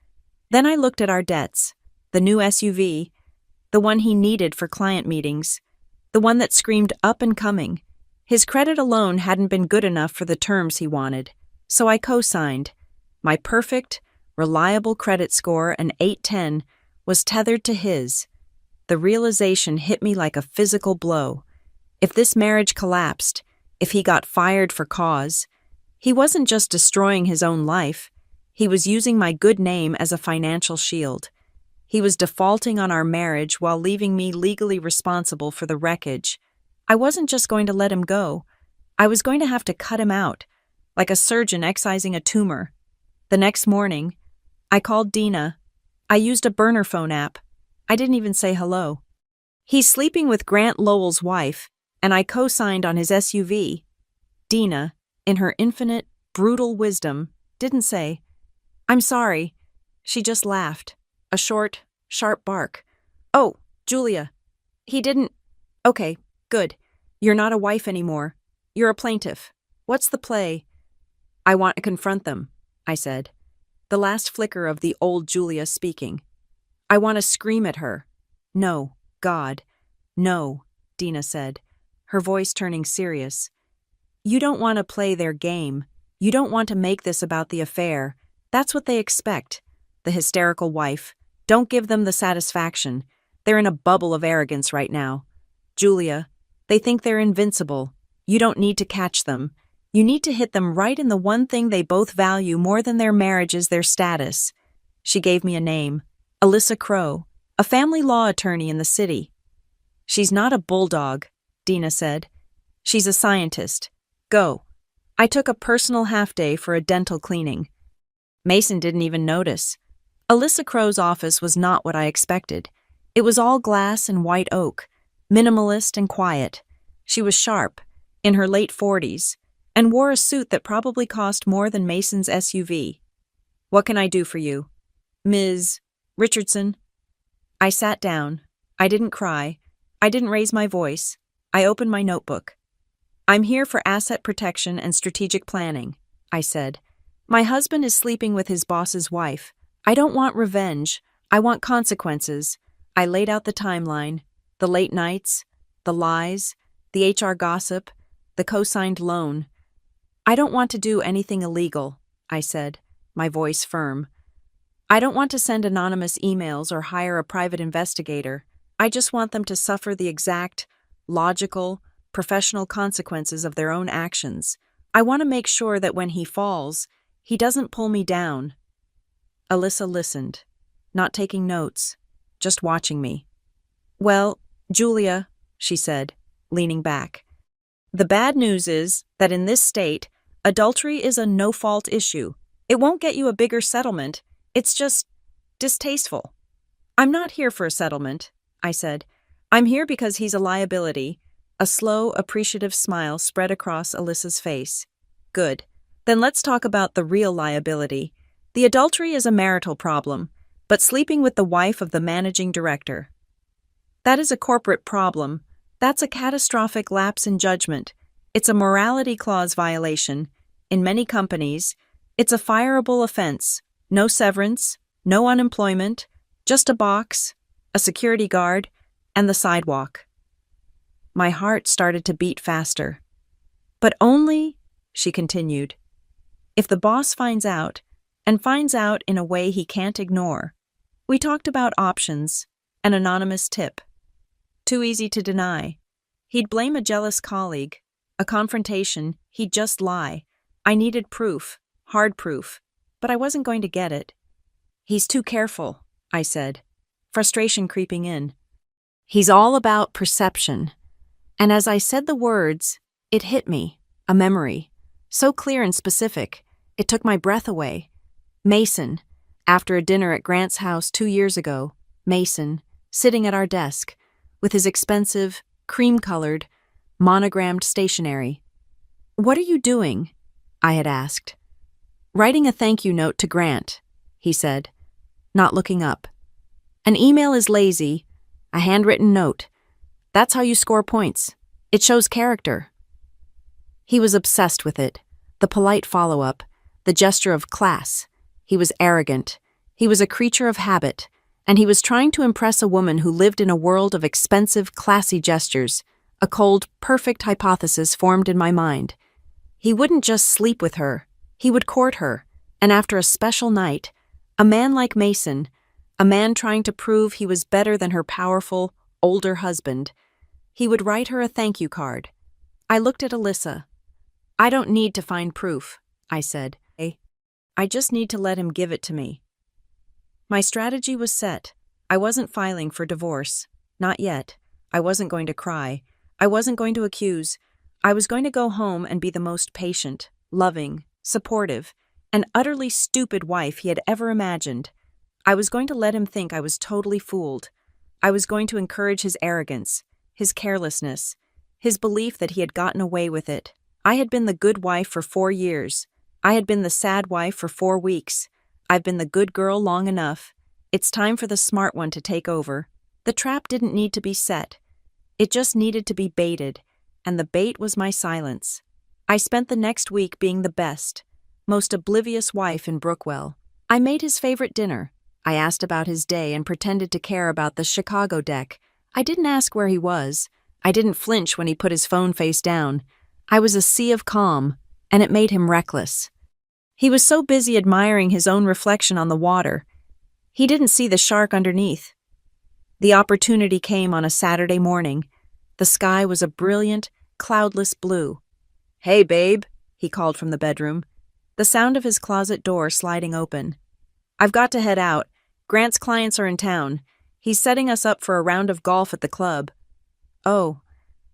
Then I looked at our debts, the new SUV, the one he needed for client meetings, the one that screamed up and coming. His credit alone hadn't been good enough for the terms he wanted, so I co-signed. My perfect, reliable credit score, an 810, was tethered to his. The realization hit me like a physical blow. If this marriage collapsed, if he got fired for cause, he wasn't just destroying his own life, he was using my good name as a financial shield. He was defaulting on our marriage while leaving me legally responsible for the wreckage. I wasn't just going to let him go. I was going to have to cut him out, like a surgeon excising a tumor. The next morning, I called Dina. I used a burner phone app. I didn't even say hello. He's sleeping with Grant Lowell's wife, and I co-signed on his SUV. Dina, in her infinite, brutal wisdom, didn't say, "I'm sorry." She just laughed. A short, sharp bark. "Oh, Julia. He didn't. Okay, good. You're not a wife anymore. You're a plaintiff. What's the play?" "I want to confront them," I said. The last flicker of the old Julia speaking. "I want to scream at her." "No, God. No," Dina said, her voice turning serious. "You don't want to play their game. You don't want to make this about the affair. That's what they expect. The hysterical wife. Don't give them the satisfaction. They're in a bubble of arrogance right now. Julia, they think they're invincible. You don't need to catch them. You need to hit them right in the one thing they both value more than their marriages, their status." She gave me a name. Alyssa Crow, a family law attorney in the city. "She's not a bulldog," Dina said. "She's a scientist. Go." I took a personal half-day for a dental cleaning. Mason didn't even notice. Alyssa Crow's office was not what I expected. It was all glass and white oak, minimalist and quiet. She was sharp, in her late 40s, and wore a suit that probably cost more than Mason's SUV. "What can I do for you, Ms. Richardson?" I sat down. I didn't cry. I didn't raise my voice. I opened my notebook. "I'm here for asset protection and strategic planning," I said. "My husband is sleeping with his boss's wife. I don't want revenge. I want consequences." I laid out the timeline, the late nights, the lies, the HR gossip, the co-signed loan. "I don't want to do anything illegal," I said, my voice firm. "I don't want to send anonymous emails or hire a private investigator. I just want them to suffer the exact, logical, professional consequences of their own actions. I want to make sure that when he falls, he doesn't pull me down." Alyssa listened, not taking notes, just watching me. "Well, Julia," she said, leaning back, "the bad news is that in this state, adultery is a no-fault issue. It won't get you a bigger settlement. It's just distasteful." "I'm not here for a settlement," I said. "I'm here because he's a liability." A slow, appreciative smile spread across Alyssa's face. "Good. Then let's talk about the real liability. The adultery is a marital problem, but sleeping with the wife of the managing director, that is a corporate problem. That's a catastrophic lapse in judgment. It's a morality clause violation. In many companies, it's a fireable offense. No severance, no unemployment, just a box, a security guard, and the sidewalk. My heart started to beat faster. But only, she continued, if the boss finds out, and finds out in a way he can't ignore. We talked about options, an anonymous tip. Too easy to deny. He'd blame a jealous colleague, a confrontation, he'd just lie. I needed proof, hard proof, but I wasn't going to get it. He's too careful, I said, frustration creeping in. He's all about perception. And as I said the words, it hit me, a memory, so clear and specific, it took my breath away. Mason, after a dinner at Grant's house 2 years ago, Mason, sitting at our desk, with his expensive, cream-colored, monogrammed stationery. "What are you doing?" I had asked. "Writing a thank you note to Grant," he said, not looking up. "An email is lazy, a handwritten note. That's how you score points. It shows character." He was obsessed with it, the polite follow-up, the gesture of class. He was arrogant. He was a creature of habit, and he was trying to impress a woman who lived in a world of expensive, classy gestures, a cold, perfect hypothesis formed in my mind. He wouldn't just sleep with her, he would court her, and after a special night, a man like Mason, a man trying to prove he was better than her powerful, older husband, he would write her a thank you card. I looked at Alyssa. "I don't need to find proof," I said. "I just need to let him give it to me." My strategy was set. I wasn't filing for divorce. Not yet. I wasn't going to cry. I wasn't going to accuse. I was going to go home and be the most patient, loving, supportive, and utterly stupid wife he had ever imagined. I was going to let him think I was totally fooled. I was going to encourage his arrogance, his carelessness, his belief that he had gotten away with it. I had been the good wife for 4 years. I had been the sad wife for 4 weeks. I've been the good girl long enough. It's time for the smart one to take over. The trap didn't need to be set. It just needed to be baited, and the bait was my silence. I spent the next week being the best, most oblivious wife in Brookwell. I made his favorite dinner. I asked about his day and pretended to care about the Chicago deck. I didn't ask where he was. I didn't flinch when he put his phone face down. I was a sea of calm, and it made him reckless. He was so busy admiring his own reflection on the water, he didn't see the shark underneath. The opportunity came on a Saturday morning. The sky was a brilliant, cloudless blue. "Hey, babe," he called from the bedroom, the sound of his closet door sliding open. "I've got to head out. Grant's clients are in town. He's setting us up for a round of golf at the club." "Oh,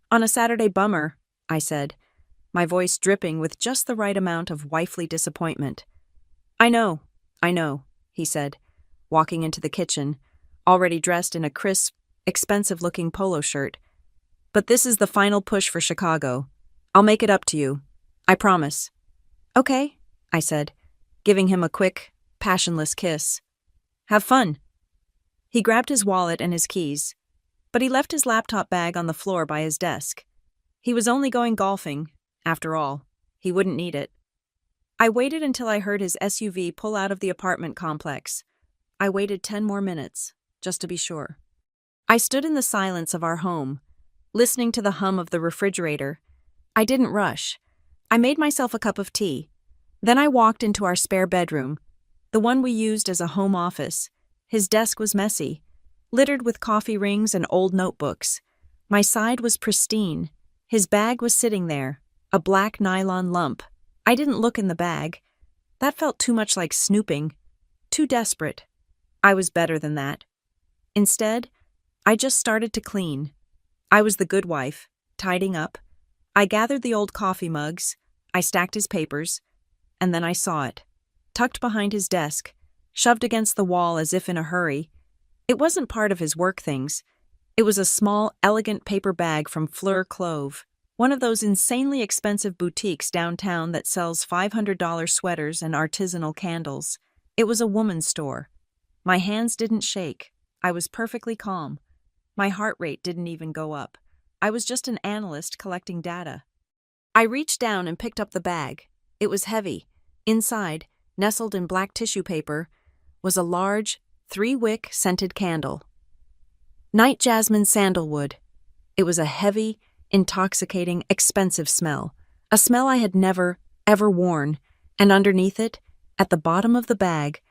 on a Saturday bummer," I said, my voice dripping with just the right amount of wifely disappointment. I know," he said, walking into the kitchen, already dressed in a crisp, expensive-looking polo shirt. "But this is the final push for Chicago. I'll make it up to you. I promise." "Okay," I said, giving him a quick, passionless kiss. "Have fun." He grabbed his wallet and his keys, but he left his laptop bag on the floor by his desk. He was only going golfing. After all, he wouldn't need it. I waited until I heard his SUV pull out of the apartment complex. I waited 10 more minutes, just to be sure. I stood in the silence of our home, listening to the hum of the refrigerator. I didn't rush. I made myself a cup of tea. Then I walked into our spare bedroom, the one we used as a home office. His desk was messy, littered with coffee rings and old notebooks. My side was pristine. His bag was sitting there, a black nylon lump. I didn't look in the bag. That felt too much like snooping, too desperate. I was better than that. Instead, I just started to clean. I was the good wife, tidying up. I gathered the old coffee mugs, I stacked his papers, and then I saw it, tucked behind his desk, shoved against the wall as if in a hurry. It wasn't part of his work things. It was a small, elegant paper bag from Fleur Clove, one of those insanely expensive boutiques downtown that sells $500 sweaters and artisanal candles. It was a woman's store. My hands didn't shake. I was perfectly calm. My heart rate didn't even go up. I was just an analyst collecting data. I reached down and picked up the bag. It was heavy. Inside, nestled in black tissue paper, was a large, 3-wick scented candle. Night Jasmine Sandalwood. It was a heavy, intoxicating, expensive smell. A smell I had never, ever worn, and underneath it, at the bottom of the bag,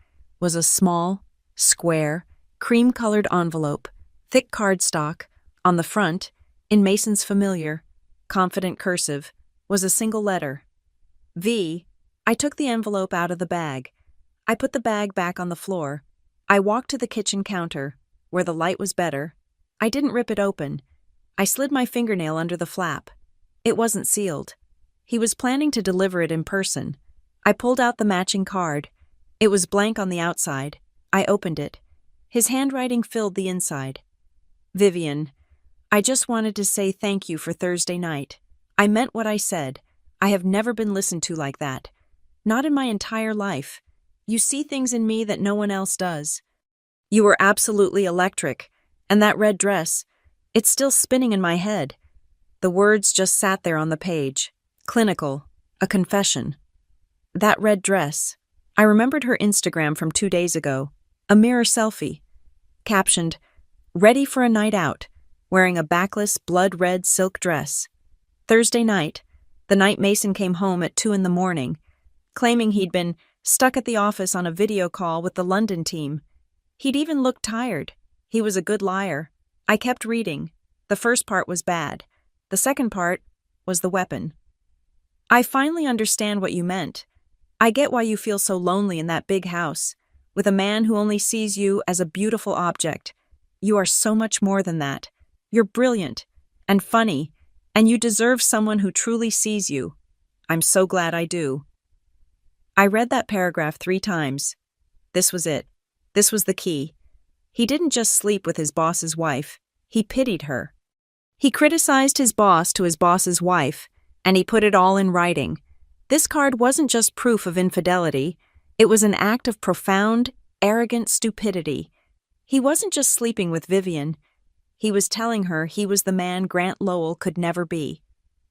was a small, square, cream-colored envelope, thick cardstock. On the front, in Mason's familiar, confident cursive, was a single letter. V. I took the envelope out of the bag. I put the bag back on the floor. I walked to the kitchen counter, where the light was better. I didn't rip it open. I slid my fingernail under the flap. It wasn't sealed. He was planning to deliver it in person. I pulled out the matching card. It was blank on the outside. I opened it. His handwriting filled the inside. Vivian, I just wanted to say thank you for Thursday night. I meant what I said. I have never been listened to like that. Not in my entire life. You see things in me that no one else does. You were absolutely electric. And that red dress, it's still spinning in my head. The words just sat there on the page. Clinical. A confession. That red dress. I remembered her Instagram from 2 days ago. A mirror selfie. Captioned, "Ready for a night out," wearing a backless, blood-red silk dress. Thursday night, the night Mason came home at 2 a.m, claiming he'd been stuck at the office on a video call with the London team. He'd even looked tired. He was a good liar. I kept reading. The first part was bad. The second part was the weapon. I finally understand what you meant. I get why you feel so lonely in that big house, with a man who only sees you as a beautiful object. You are so much more than that. You're brilliant and funny, and you deserve someone who truly sees you. I'm so glad I do. I read that paragraph 3 times. This was it. This was the key. He didn't just sleep with his boss's wife. He pitied her. He criticized his boss to his boss's wife, and he put it all in writing. This card wasn't just proof of infidelity. It was an act of profound, arrogant stupidity. He wasn't just sleeping with Vivian. He was telling her he was the man Grant Lowell could never be.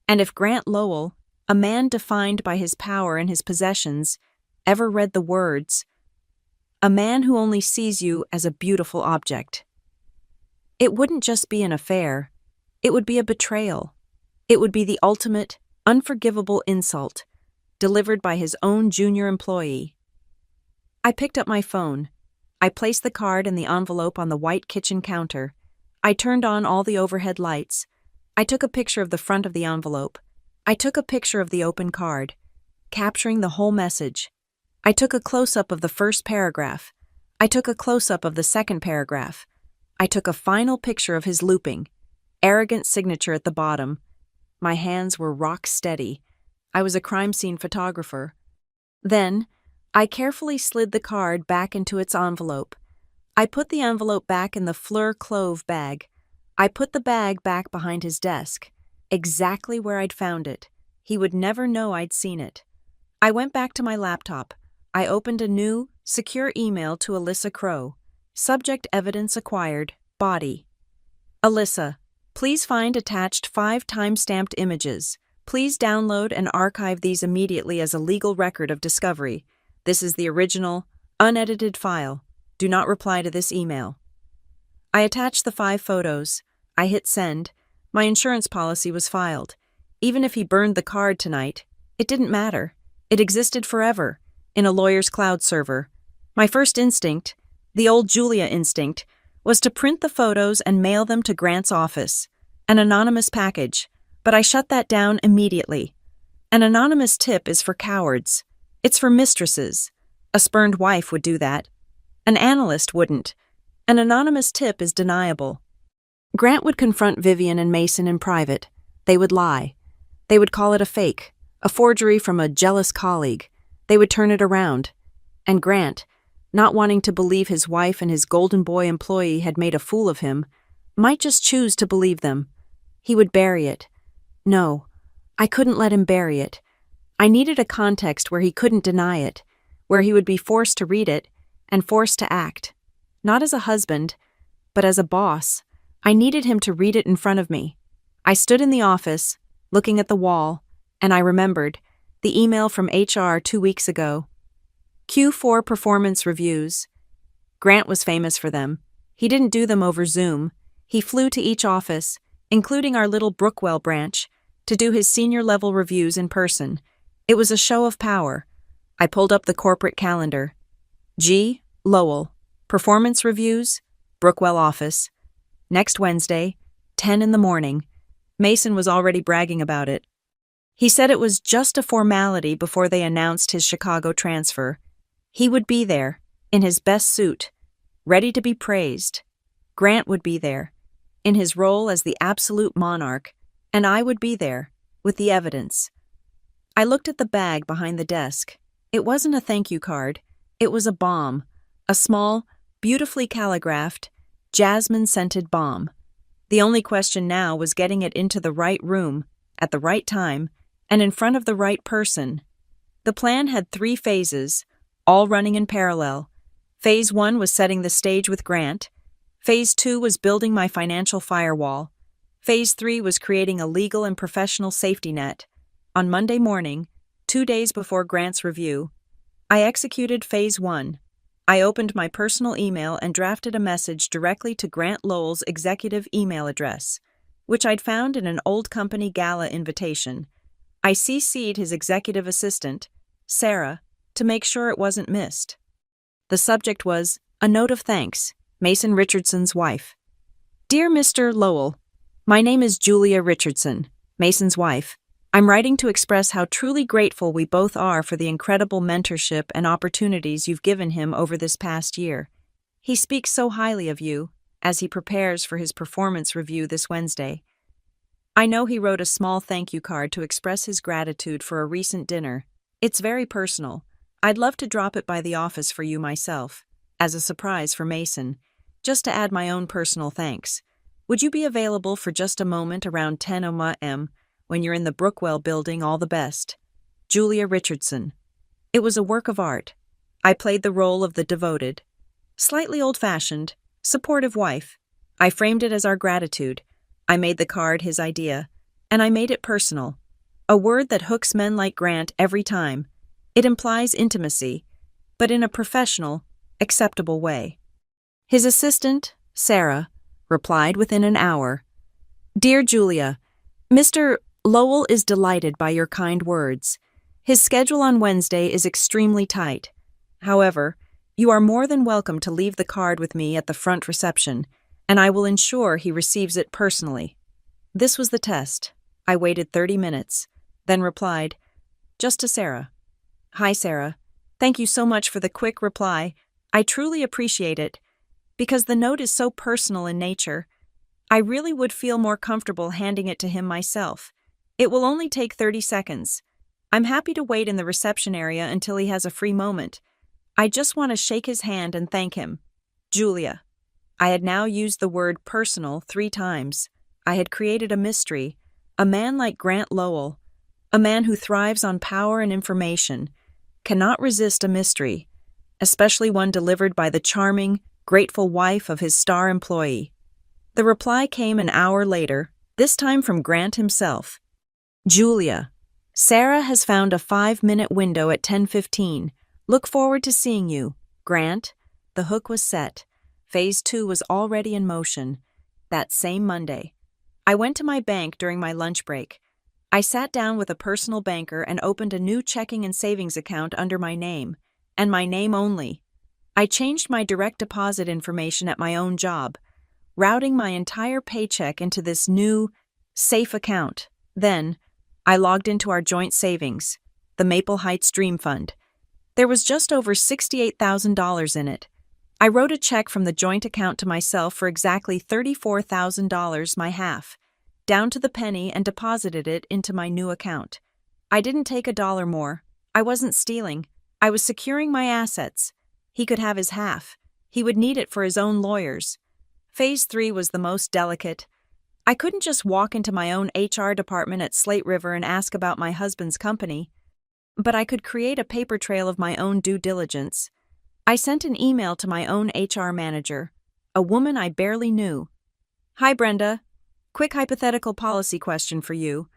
And if Grant Lowell, a man defined by his power and his possessions, ever read the words, "A man who only sees you as a beautiful object," it wouldn't just be an affair. It would be a betrayal. It would be the ultimate, unforgivable insult, delivered by his own junior employee. I picked up my phone. I placed the card and the envelope on the white kitchen counter. I turned on all the overhead lights. I took a picture of the front of the envelope. I took a picture of the open card, capturing the whole message. I took a close-up of the first paragraph. I took a close-up of the second paragraph. I took a final picture of his looping, arrogant signature at the bottom. My hands were rock steady. I was a crime scene photographer. Then, I carefully slid the card back into its envelope. I put the envelope back in the Fleur Clove bag. I put the bag back behind his desk, exactly where I'd found it. He would never know I'd seen it. I went back to my laptop. I opened a new, secure email to Alyssa Crow. Subject: evidence acquired. Body. Alyssa, please find attached 5 time-stamped images. Please download and archive these immediately as a legal record of discovery. This is the original, unedited file. Do not reply to this email. I attached the 5 photos. I hit send. My insurance policy was filed. Even if he burned the card tonight, it didn't matter. It existed forever, in a lawyer's cloud server. My first instinct, the old Julia instinct, was to print the photos and mail them to Grant's office. An anonymous package. But I shut that down immediately. An anonymous tip is for cowards. It's for mistresses. A spurned wife would do that. An analyst wouldn't. An anonymous tip is deniable. Grant would confront Vivian and Mason in private. They would lie. They would call it a fake, a forgery from a jealous colleague. They would turn it around. And Grant, not wanting to believe his wife and his golden boy employee had made a fool of him, might just choose to believe them. He would bury it. No, I couldn't let him bury it. I needed a context where he couldn't deny it, where he would be forced to read it and forced to act. Not as a husband, but as a boss. I needed him to read it in front of me. I stood in the office, looking at the wall, and I remembered the email from HR 2 weeks ago. Q4 performance reviews. Grant was famous for them. He didn't do them over Zoom. He flew to each office, including our little Brookwell branch, to do his senior-level reviews in person. It was a show of power. I pulled up the corporate calendar. G. Lowell. Performance reviews. Brookwell office. Next Wednesday, 10 in the morning. Mason was already bragging about it. He said it was just a formality before they announced his Chicago transfer. He would be there, in his best suit, ready to be praised. Grant would be there, in his role as the absolute monarch, and I would be there, with the evidence. I looked at the bag behind the desk. It wasn't a thank you card. It was a bomb, a small, beautifully calligraphed, jasmine-scented bomb. The only question now was getting it into the right room, at the right time, and in front of the right person. The plan had 3 phases, all running in parallel. Phase 1 was setting the stage with Grant. Phase 2 was building my financial firewall. Phase 3 was creating a legal and professional safety net. On Monday morning, 2 days before Grant's review, I executed Phase 1. I opened my personal email and drafted a message directly to Grant Lowell's executive email address, which I'd found in an old company gala invitation. I CC'd his executive assistant, Sarah, to make sure it wasn't missed. The subject was, "A note of thanks, Mason Richardson's wife." Dear Mr. Lowell, my name is Julia Richardson, Mason's wife. I'm writing to express how truly grateful we both are for the incredible mentorship and opportunities you've given him over this past year. He speaks so highly of you as he prepares for his performance review this Wednesday. I know he wrote a small thank you card to express his gratitude for a recent dinner. It's very personal. I'd love to drop it by the office for you myself, as a surprise for Mason, just to add my own personal thanks. Would you be available for just a moment around 10 a.m. when you're in the Brookwell building? All the best. Julia Richardson. It was a work of art. I played the role of the devoted, slightly old-fashioned, supportive wife. I framed it as our gratitude. I made the card his idea, and I made it personal. A word that hooks men like Grant every time. It implies intimacy, but in a professional, acceptable way. His assistant, Sarah, replied within an hour. Dear Julia, Mr. Lowell is delighted by your kind words. His schedule on Wednesday is extremely tight. However, you are more than welcome to leave the card with me at the front reception, and I will ensure he receives it personally. This was the test. I waited 30 minutes, then replied, just to Sarah. Hi, Sarah. Thank you so much for the quick reply. I truly appreciate it. Because the note is so personal in nature, I really would feel more comfortable handing it to him myself. It will only take 30 seconds. I'm happy to wait in the reception area until he has a free moment. I just want to shake his hand and thank him. Julia. I had now used the word personal 3 times. I had created a mystery. A man like Grant Lowell, a man who thrives on power and information, cannot resist a mystery, especially one delivered by the charming, grateful wife of his star employee. The reply came an hour later, this time from Grant himself. Julia, Sarah has found a 5-minute window at 10:15. Look forward to seeing you. Grant. The hook was set. Phase 2 was already in motion. That same Monday, I went to my bank during my lunch break. I sat down with a personal banker and opened a new checking and savings account under my name, and my name only. I changed my direct deposit information at my own job, routing my entire paycheck into this new, safe account. Then, I logged into our joint savings, the Maple Heights Dream Fund. There was just over $68,000 in it. I wrote a check from the joint account to myself for exactly $34,000, my half, down to the penny, and deposited it into my new account. I didn't take $1 more. I wasn't stealing. I was securing my assets. He could have his half. He would need it for his own lawyers. Phase 3 was the most delicate. I couldn't just walk into my own HR department at Slate River and ask about my husband's company, but I could create a paper trail of my own due diligence. I sent an email to my own HR manager, a woman I barely knew. Hi, Brenda. Quick hypothetical policy question for you.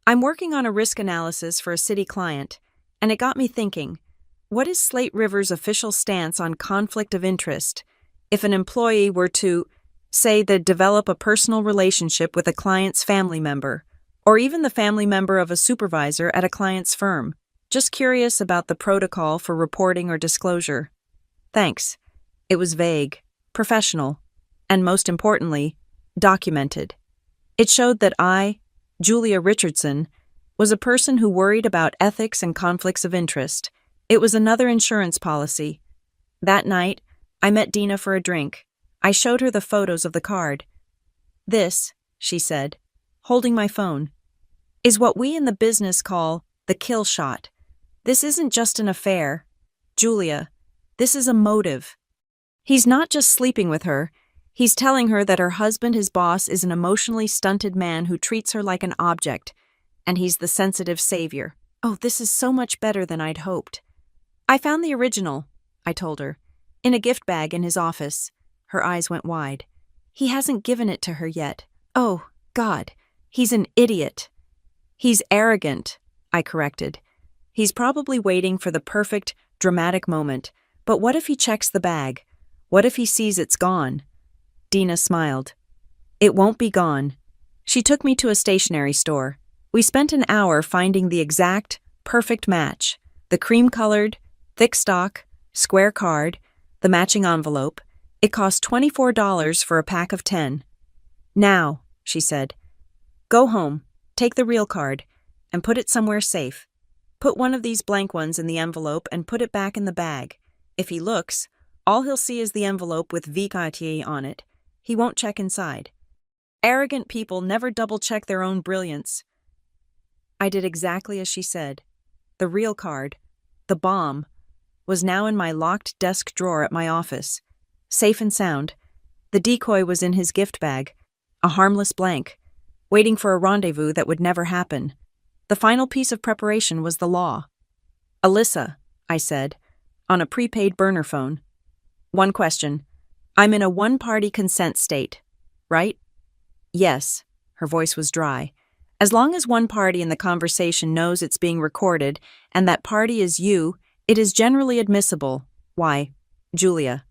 I'm working on a risk analysis for a city client, and it got me thinking. What is Slate River's official stance on conflict of interest if an employee were to, say, develop a personal relationship with a client's family member, or even the family member of a supervisor at a client's firm? Just curious about the protocol for reporting or disclosure. Thanks. It was vague, professional, and most importantly, documented. It showed that I, Julia Richardson, was a person who worried about ethics and conflicts of interest. It was another insurance policy. That night, I met Dina for a drink. I showed her the photos of the card. This, she said, holding my phone, is what we in the business call the kill shot. This isn't just an affair. Julia, this is a motive. He's not just sleeping with her. He's telling her that her husband, his boss, is an emotionally stunted man who treats her like an object, and he's the sensitive savior. Oh, this is so much better than I'd hoped. I found the original, I told her, in a gift bag in his office. Her eyes went wide. He hasn't given it to her yet. Oh, God, he's an idiot. He's arrogant, I corrected. He's probably waiting for the perfect, dramatic moment. But what if he checks the bag? What if he sees it's gone? Dina smiled. It won't be gone. She took me to a stationery store. We spent an hour finding the exact, perfect match. The cream-colored, thick stock, square card, the matching envelope. It cost $24 for a pack of 10. Now, she said, go home, take the real card, and put it somewhere safe. Put one of these blank ones in the envelope and put it back in the bag. If he looks, all he'll see is the envelope with V. Cartier on it. He won't check inside. Arrogant people never double-check their own brilliance. I did exactly as she said. The real card, the bomb, was now in my locked desk drawer at my office. Safe and sound. The decoy was in his gift bag, a harmless blank, waiting for a rendezvous that would never happen. The final piece of preparation was the law. Alyssa, I said, on a prepaid burner phone. One question. I'm in a one-party consent state, right? Yes, her voice was dry. As long as one party in the conversation knows it's being recorded and that party is you, it is generally admissible. Why, Julia?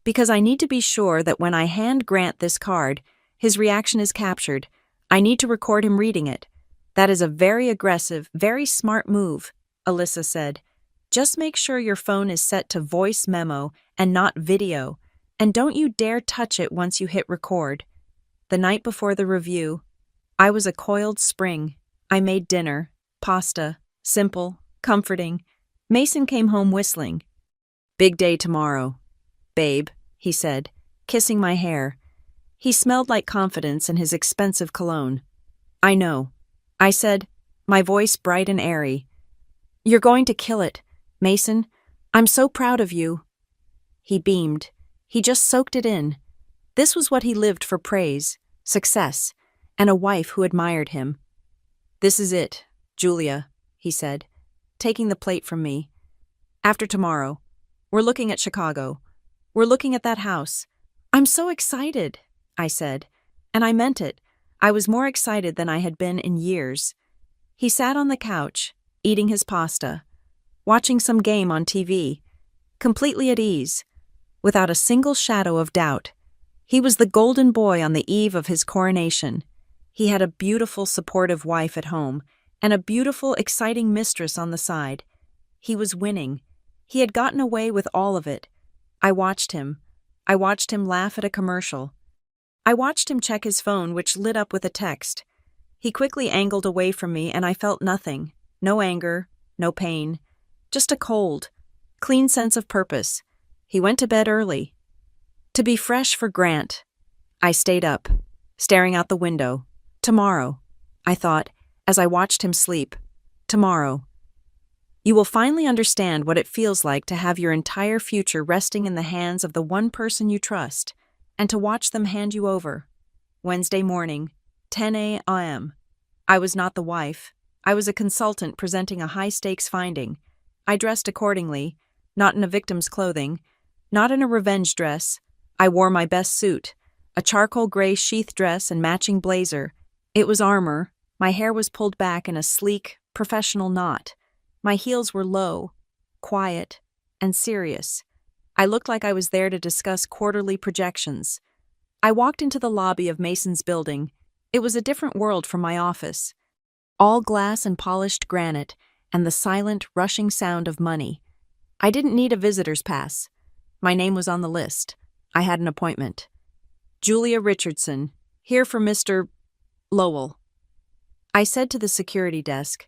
Because I need to be sure that when I hand Grant this card, his reaction is captured. I need to record him reading it. That is a very aggressive, very smart move, Alyssa said. Just make sure your phone is set to voice memo and not video, and don't you dare touch it once you hit record. The night before the review, I was a coiled spring. I made dinner, pasta, simple, comforting. Mason came home whistling. Big day tomorrow. Babe, he said, kissing my hair. He smelled like confidence in his expensive cologne. I know. I said, my voice bright and airy. You're going to kill it, Mason. I'm so proud of you. He beamed. He just soaked it in. This was what he lived for: praise, success, and a wife who admired him. This is it, Julia, he said, taking the plate from me. After tomorrow, we're looking at Chicago. We're looking at that house. I'm so excited, I said, and I meant it. I was more excited than I had been in years. He sat on the couch, eating his pasta, watching some game on TV, completely at ease, without a single shadow of doubt. He was the golden boy on the eve of his coronation. He had a beautiful, supportive wife at home, and a beautiful, exciting mistress on the side. He was winning. He had gotten away with all of it. I watched him. I watched him laugh at a commercial. I watched him check his phone, which lit up with a text. He quickly angled away from me, and I felt nothing. No anger, no pain. Just a cold, clean sense of purpose. He went to bed early. To be fresh for Grant. I stayed up, staring out the window. Tomorrow, I thought, as I watched him sleep. Tomorrow. You will finally understand what it feels like to have your entire future resting in the hands of the one person you trust, and to watch them hand you over. Wednesday morning, 10 a.m. I was not the wife. I was a consultant presenting a high-stakes finding. I dressed accordingly, not in a victim's clothing, not in a revenge dress. I wore my best suit, a charcoal gray sheath dress and matching blazer. It was armor. My hair was pulled back in a sleek, professional knot. My heels were low. quiet, and serious. I looked like I was there to discuss quarterly projections. I walked into the lobby of Mason's building. It was a different world from my office. All glass and polished granite, and the silent, rushing sound of money. I didn't need a visitor's pass. My name was on the list. I had an appointment. Julia Richardson, here for Mr. Lowell. I said to the security desk,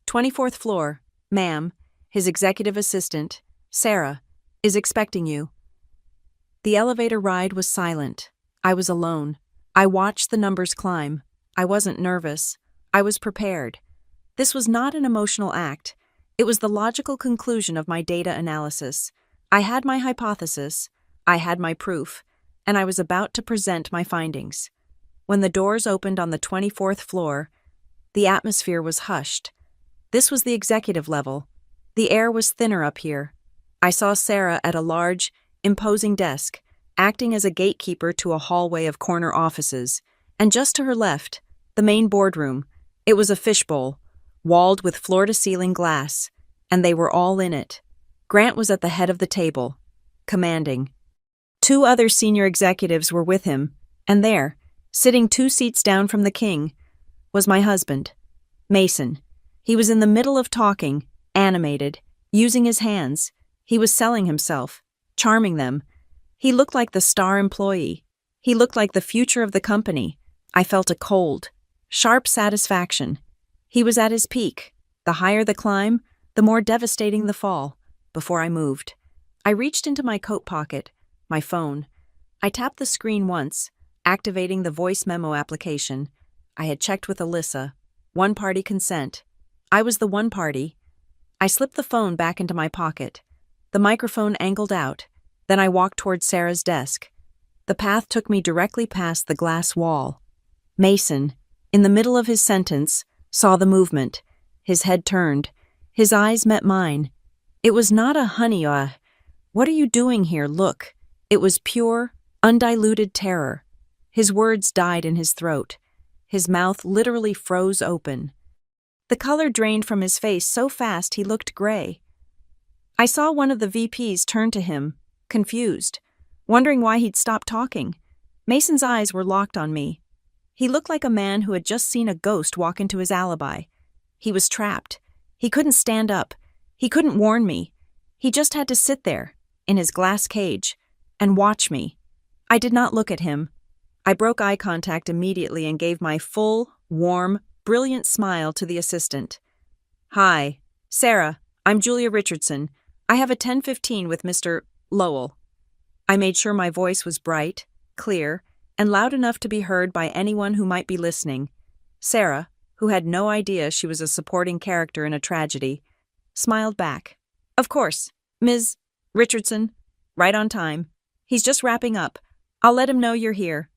24th floor, ma'am, his executive assistant, Sarah, is expecting you. The elevator ride was silent. I was alone. I watched the numbers climb. I wasn't nervous. I was prepared. This was not an emotional act. It was the logical conclusion of my data analysis. I had my hypothesis, I had my proof, and I was about to present my findings. When the doors opened on the 24th floor, the atmosphere was hushed. This was the executive level. The air was thinner up here. I saw Sarah at a large, imposing desk, acting as a gatekeeper to a hallway of corner offices, and just to her left, the main boardroom. It was a fishbowl, walled with floor-to-ceiling glass, and they were all in it. Grant was at the head of the table, commanding. 2 other senior executives were with him, and there, sitting 2 seats down from the king, was my husband, Mason. He was in the middle of talking, animated, using his hands. He was selling himself, charming them. He looked like the star employee. He looked like the future of the company. I felt a cold, sharp satisfaction. He was at his peak. The higher the climb, the more devastating the fall. Before I moved, I reached into my coat pocket, my phone. I tapped the screen once, activating the voice memo application. I had checked with Alyssa. One-party consent. I was the one party. I slipped the phone back into my pocket. The microphone angled out. Then I walked toward Sarah's desk. The path took me directly past the glass wall. Mason, in the middle of his sentence, saw the movement. His head turned. His eyes met mine. It was not a honey, what are you doing here, look. It was pure, undiluted terror. His words died in his throat. His mouth literally froze open. The color drained from his face so fast he looked gray. I saw one of the VPs turn to him, confused, wondering why he'd stopped talking. Mason's eyes were locked on me. He looked like a man who had just seen a ghost walk into his alibi. He was trapped. He couldn't stand up. He couldn't warn me. He just had to sit there, in his glass cage, and watch me. I did not look at him. I broke eye contact immediately and gave my full, warm, brilliant smile to the assistant. Hi, Sarah, I'm Julia Richardson. I have a 10:15 with Mr. Lowell. I made sure my voice was bright, clear, and loud enough to be heard by anyone who might be listening. Sarah, who had no idea she was a supporting character in a tragedy, smiled back. Of course, Ms. Richardson, right on time. He's just wrapping up. I'll let him know you're here.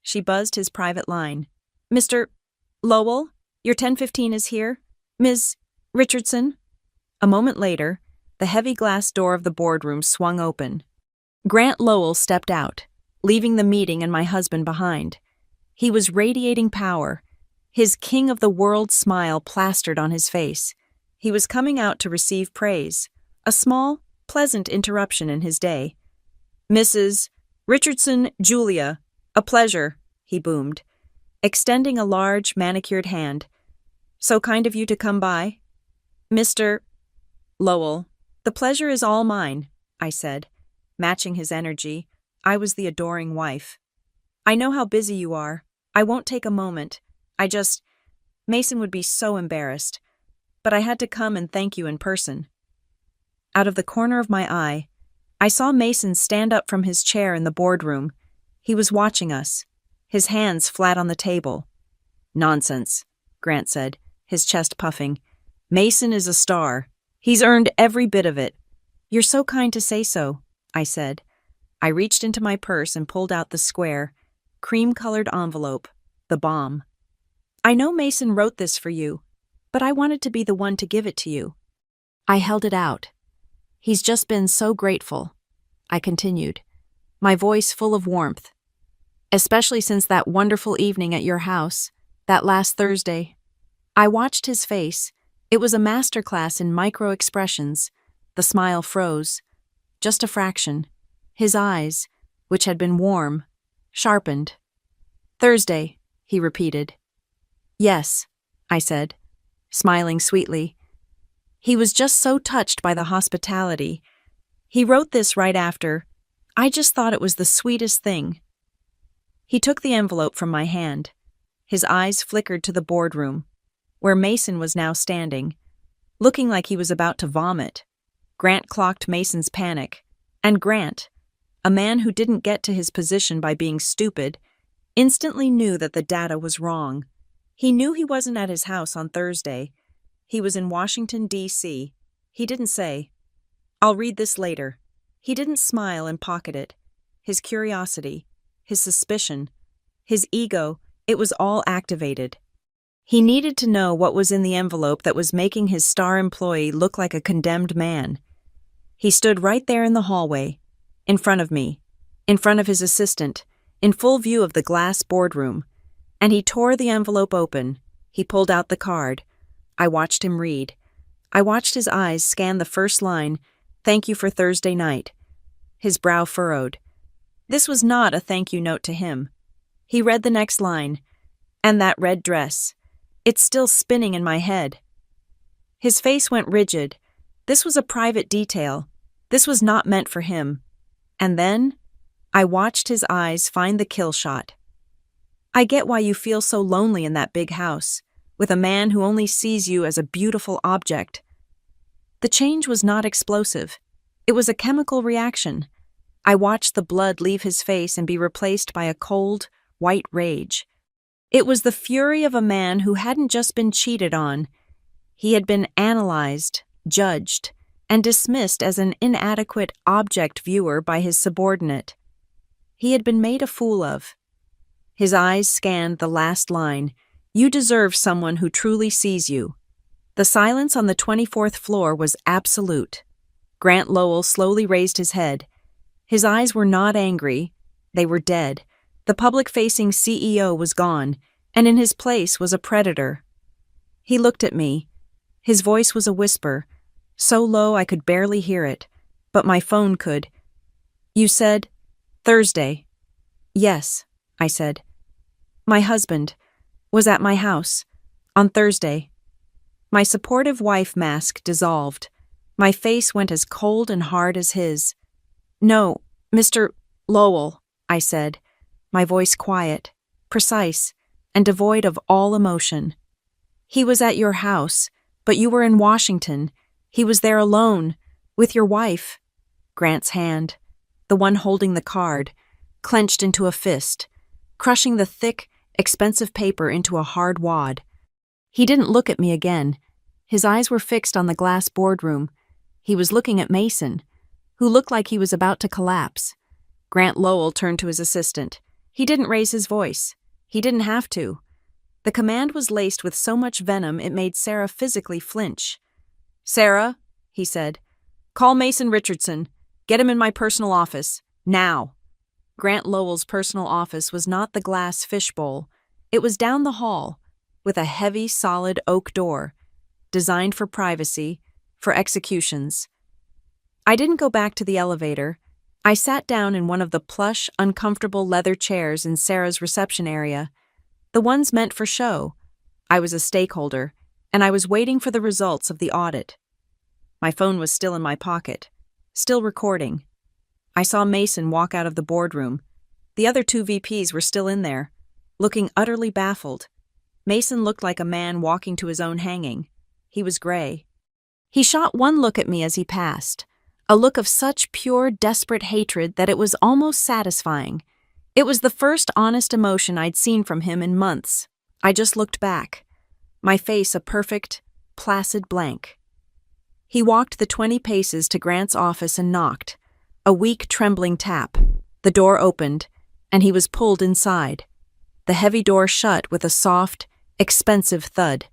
She buzzed his private line. Mr. Lowell, your 10:15 is here. Ms. Richardson. A moment later, the heavy glass door of the boardroom swung open. Grant Lowell stepped out, leaving the meeting and my husband behind. He was radiating power, his king-of-the-world smile plastered on his face. He was coming out to receive praise, a small, pleasant interruption in his day. Mrs. Richardson, Julia, a pleasure, he boomed, extending a large, manicured hand. So kind of you to come by. Mr. Lowell, the pleasure is all mine, I said, matching his energy. I was the adoring wife. I know how busy you are. I won't take a moment. Mason would be so embarrassed. But I had to come and thank you in person. Out of the corner of my eye, I saw Mason stand up from his chair in the boardroom. He was watching us, his hands flat on the table. Nonsense, Grant said, his chest puffing. Mason is a star. He's earned every bit of it. You're so kind to say so, I said. I reached into my purse and pulled out the square, cream-colored envelope, the bomb. I know Mason wrote this for you, but I wanted to be the one to give it to you. I held it out. He's just been so grateful, I continued, my voice full of warmth. Especially since that wonderful evening at your house, that last Thursday. I watched his face. It was a masterclass in micro-expressions, The smile froze. Just a fraction. His eyes, which had been warm, sharpened. "Thursday," he repeated. "Yes," I said, smiling sweetly. He was just so touched by the hospitality. He wrote this right after. I just thought it was the sweetest thing. He took the envelope from my hand. His eyes flickered to the boardroom, where Mason was now standing, looking like he was about to vomit. Grant clocked Mason's panic, and Grant, a man who didn't get to his position by being stupid, instantly knew that the data was wrong. He knew he wasn't at his house on Thursday. He was in Washington, D.C. He didn't say, "I'll read this later." He didn't smile and pocket it. His curiosity, his suspicion, his ego, it was all activated. He needed to know what was in the envelope that was making his star employee look like a condemned man. He stood right there in the hallway, in front of me, in front of his assistant, in full view of the glass boardroom, and he tore the envelope open. He pulled out the card. I watched him read. I watched his eyes scan the first line, "Thank you for Thursday night." His brow furrowed. This was not a thank you note to him. He read the next line, "And that red dress. It's still spinning in my head." His face went rigid. This was a private detail. This was not meant for him. And then, I watched his eyes find the kill shot. I get why you feel so lonely in that big house, with a man who only sees you as a beautiful object. The change was not explosive. It was a chemical reaction. I watched the blood leave his face and be replaced by a cold, white rage. It was the fury of a man who hadn't just been cheated on. He had been analyzed, judged, and dismissed as an inadequate object viewer by his subordinate. He had been made a fool of. His eyes scanned the last line, "You deserve someone who truly sees you." The silence on the 24th floor was absolute. Grant Lowell slowly raised his head. His eyes were not angry. They were dead. The public-facing CEO was gone, and in his place was a predator. He looked at me. His voice was a whisper, so low I could barely hear it, but my phone could. "You said Thursday." "Yes," I said. "My husband was at my house on Thursday." My supportive wife mask dissolved. My face went as cold and hard as his. "No, Mr. Lowell," I said, my voice quiet, precise, and devoid of all emotion. "He was at your house, but you were in Washington. He was there alone, with your wife." Grant's hand, the one holding the card, clenched into a fist, crushing the thick, expensive paper into a hard wad. He didn't look at me again. His eyes were fixed on the glass boardroom. He was looking at Mason, who looked like he was about to collapse. Grant Lowell turned to his assistant. He didn't raise his voice. He didn't have to. The command was laced with so much venom it made Sarah physically flinch. "Sarah," he said, "call Mason Richardson. Get him in my personal office. Now." Grant Lowell's personal office was not the glass fishbowl. It was down the hall, with a heavy, solid oak door, designed for privacy, for executions. I didn't go back to the elevator. I sat down in one of the plush, uncomfortable leather chairs in Sarah's reception area, the ones meant for show. I was a stakeholder, and I was waiting for the results of the audit. My phone was still in my pocket, still recording. I saw Mason walk out of the boardroom. The other two VPs were still in there, looking utterly baffled. Mason looked like a man walking to his own hanging. He was gray. He shot one look at me as he passed, a look of such pure, desperate hatred that it was almost satisfying. It was the first honest emotion I'd seen from him in months. I just looked back, my face a perfect, placid blank. He walked the 20 paces to Grant's office and knocked. A weak, trembling tap. The door opened, and he was pulled inside. The heavy door shut with a soft, expensive thud.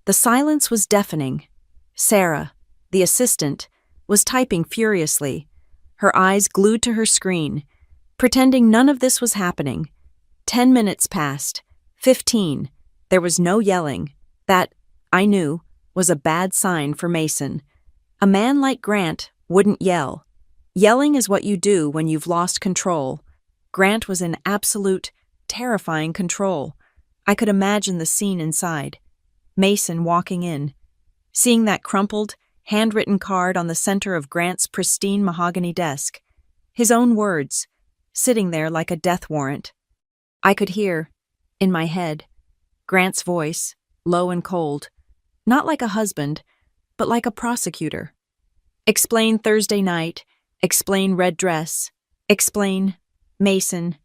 The silence was deafening. Sarah, the assistant, was typing furiously, her eyes glued to her screen, pretending none of this was happening. 10 minutes passed. 15. There was no yelling. That, I knew, was a bad sign for Mason. A man like Grant wouldn't yell. Yelling is what you do when you've lost control. Grant was in absolute, terrifying control. I could imagine the scene inside. Mason walking in, seeing that crumpled, handwritten card on the center of Grant's pristine mahogany desk. His own words, sitting there like a death warrant. I could hear, in my head, Grant's voice, low and cold, not like a husband, but like a prosecutor. Explain Thursday night, explain red dress, explain, Mason,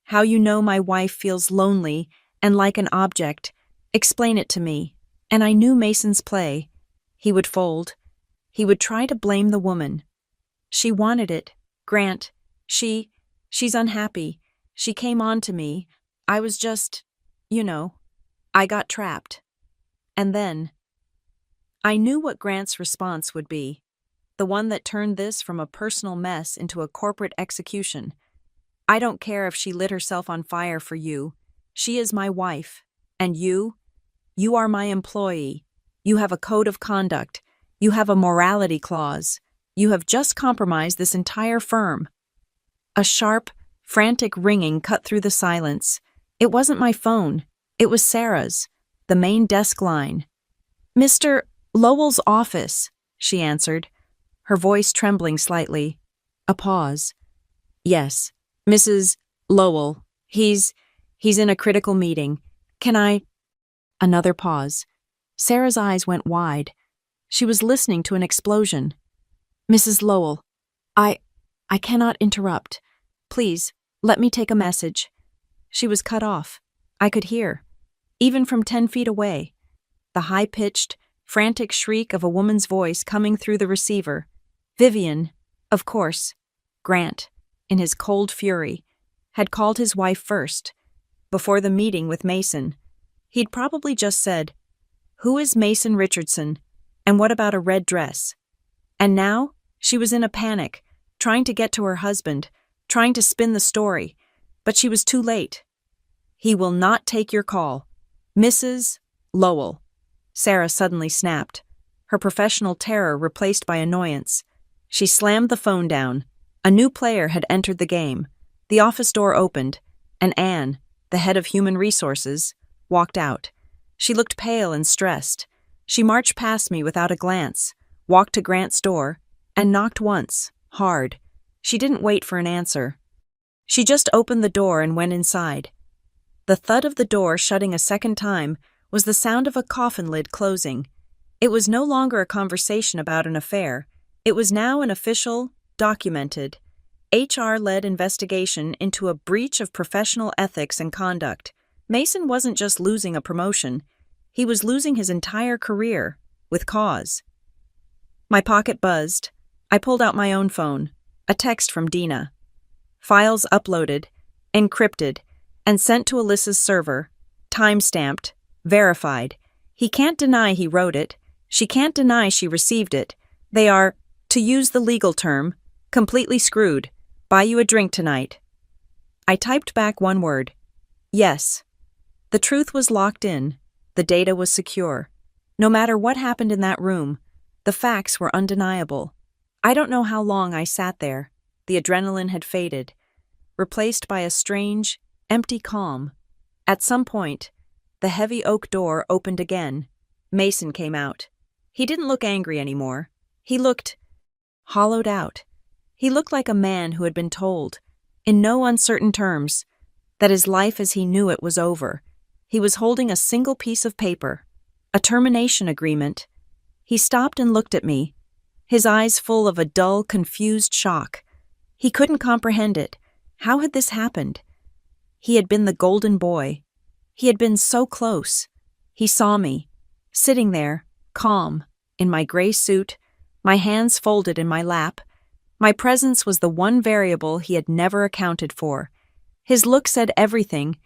how you know my wife feels lonely and like an object. Explain it to me. And I knew Mason's play. He would fold. He would try to blame the woman. She wanted it. Grant, she's unhappy. She came on to me. I was just, I got trapped. And then, I knew what Grant's response would be. The one that turned this from a personal mess into a corporate execution. I don't care if she lit herself on fire for you. She is my wife. And you are my employee. You have a code of conduct. You have a morality clause. You have just compromised this entire firm. A sharp, frantic ringing cut through the silence. It wasn't my phone. It was Sarah's, the main desk line. "Mr. Lowell's office," she answered, her voice trembling slightly. A pause. "Yes, Mrs. Lowell. He's in a critical meeting. Can I—" Another pause. Sarah's eyes went wide. She was listening to an explosion. "Mrs. Lowell, I cannot interrupt. Please, let me take a message." She was cut off. I could hear, even from 10 feet away, the high-pitched, frantic shriek of a woman's voice coming through the receiver. Vivian, of course, Grant, in his cold fury, had called his wife first, before the meeting with Mason. He'd probably just said, "Who is Mason Richardson, and what about a red dress?" And now, she was in a panic, trying to get to her husband, trying to spin the story, but she was too late. "He will not take your call. Mrs. Lowell." Sarah suddenly snapped, her professional terror replaced by annoyance. She slammed the phone down. A new player had entered the game. The office door opened, and Anne, the head of human resources, walked out. She looked pale and stressed. She marched past me without a glance, walked to Grant's door, and knocked once, hard. She didn't wait for an answer. She just opened the door and went inside. The thud of the door shutting a second time was the sound of a coffin lid closing. It was no longer a conversation about an affair. It was now an official, documented, HR-led investigation into a breach of professional ethics and conduct. Mason wasn't just losing a promotion. He was losing his entire career, with cause. My pocket buzzed. I pulled out my own phone. A text from Dina. Files uploaded, encrypted, and sent to Alyssa's server. Time-stamped, verified. He can't deny he wrote it. She can't deny she received it. They are, to use the legal term, completely screwed. Buy you a drink tonight. I typed back one word. Yes. The truth was locked in. The data was secure. No matter what happened in that room, the facts were undeniable. I don't know how long I sat there. The adrenaline had faded, replaced by a strange, empty calm. At some point, the heavy oak door opened again. Mason came out. He didn't look angry anymore. He looked hollowed out. He looked like a man who had been told, in no uncertain terms, that his life as he knew it was over. He was holding a single piece of paper, a termination agreement. He stopped and looked at me, his eyes full of a dull, confused shock. He couldn't comprehend it. How had this happened? He had been the golden boy. He had been so close. He saw me, sitting there, calm, in my gray suit, my hands folded in my lap. My presence was the one variable he had never accounted for. His look said everything.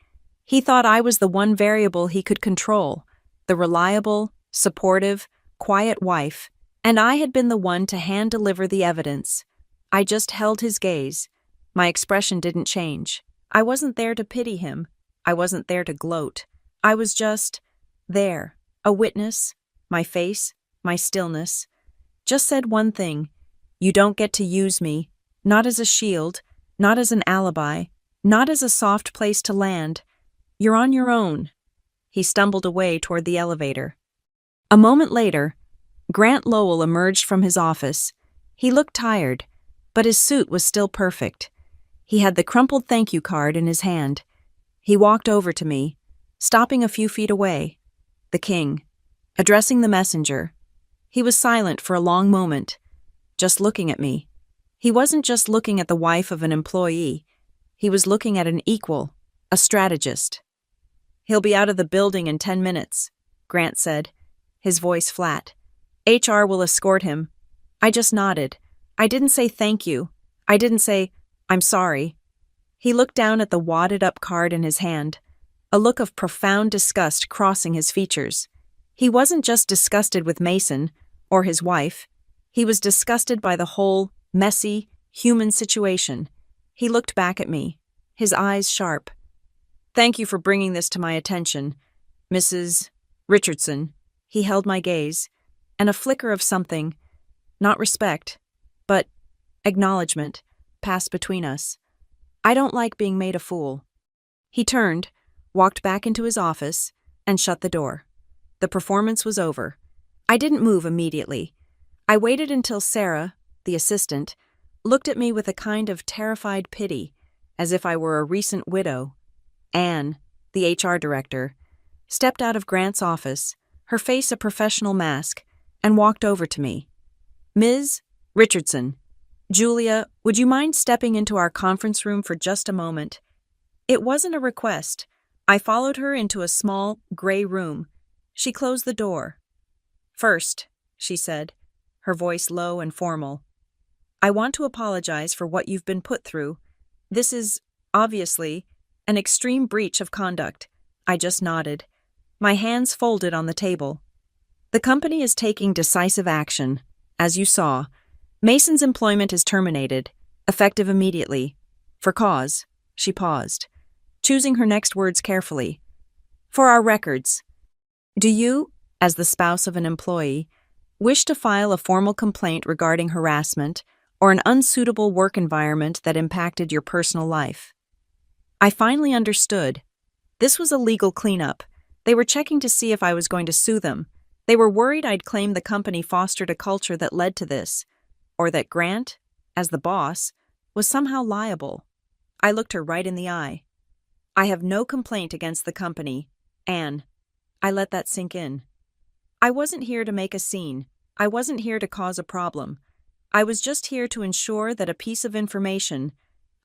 He thought I was the one variable he could control, the reliable, supportive, quiet wife, and I had been the one to hand-deliver the evidence. I just held his gaze. My expression didn't change. I wasn't there to pity him. I wasn't there to gloat. I was just there, a witness, my face, my stillness. Just said one thing. You don't get to use me, not as a shield, not as an alibi, not as a soft place to land. You're on your own. He stumbled away toward the elevator. A moment later, Grant Lowell emerged from his office. He looked tired, but his suit was still perfect. He had the crumpled thank you card in his hand. He walked over to me, stopping a few feet away. The king, addressing the messenger. He was silent for a long moment, just looking at me. He wasn't just looking at the wife of an employee. He was looking at an equal, a strategist. He'll be out of the building in 10 minutes, Grant said, his voice flat. HR will escort him. I just nodded. I didn't say thank you. I didn't say, I'm sorry. He looked down at the wadded-up card in his hand, a look of profound disgust crossing his features. He wasn't just disgusted with Mason, or his wife. He was disgusted by the whole, messy, human situation. He looked back at me, his eyes sharp. Thank you for bringing this to my attention, Mrs. Richardson. He held my gaze, and a flicker of something, not respect, but acknowledgement, passed between us. I don't like being made a fool. He turned, walked back into his office, and shut the door. The performance was over. I didn't move immediately. I waited until Sarah, the assistant, looked at me with a kind of terrified pity, as if I were a recent widow. Anne, the HR director, stepped out of Grant's office, her face a professional mask, and walked over to me. Ms. Richardson, Julia, would you mind stepping into our conference room for just a moment? It wasn't a request. I followed her into a small, gray room. She closed the door. First, she said, her voice low and formal, I want to apologize for what you've been put through. This is, obviously, an extreme breach of conduct. I just nodded, my hands folded on the table. The company is taking decisive action. As you saw, Mason's employment is terminated, effective immediately. For cause, she paused, choosing her next words carefully. For our records, do you, as the spouse of an employee, wish to file a formal complaint regarding harassment or an unsuitable work environment that impacted your personal life? I finally understood. This was a legal cleanup. They were checking to see if I was going to sue them. They were worried I'd claim the company fostered a culture that led to this, or that Grant, as the boss, was somehow liable. I looked her right in the eye. I have no complaint against the company, Anne. I let that sink in. I wasn't here to make a scene. I wasn't here to cause a problem. I was just here to ensure that a piece of information,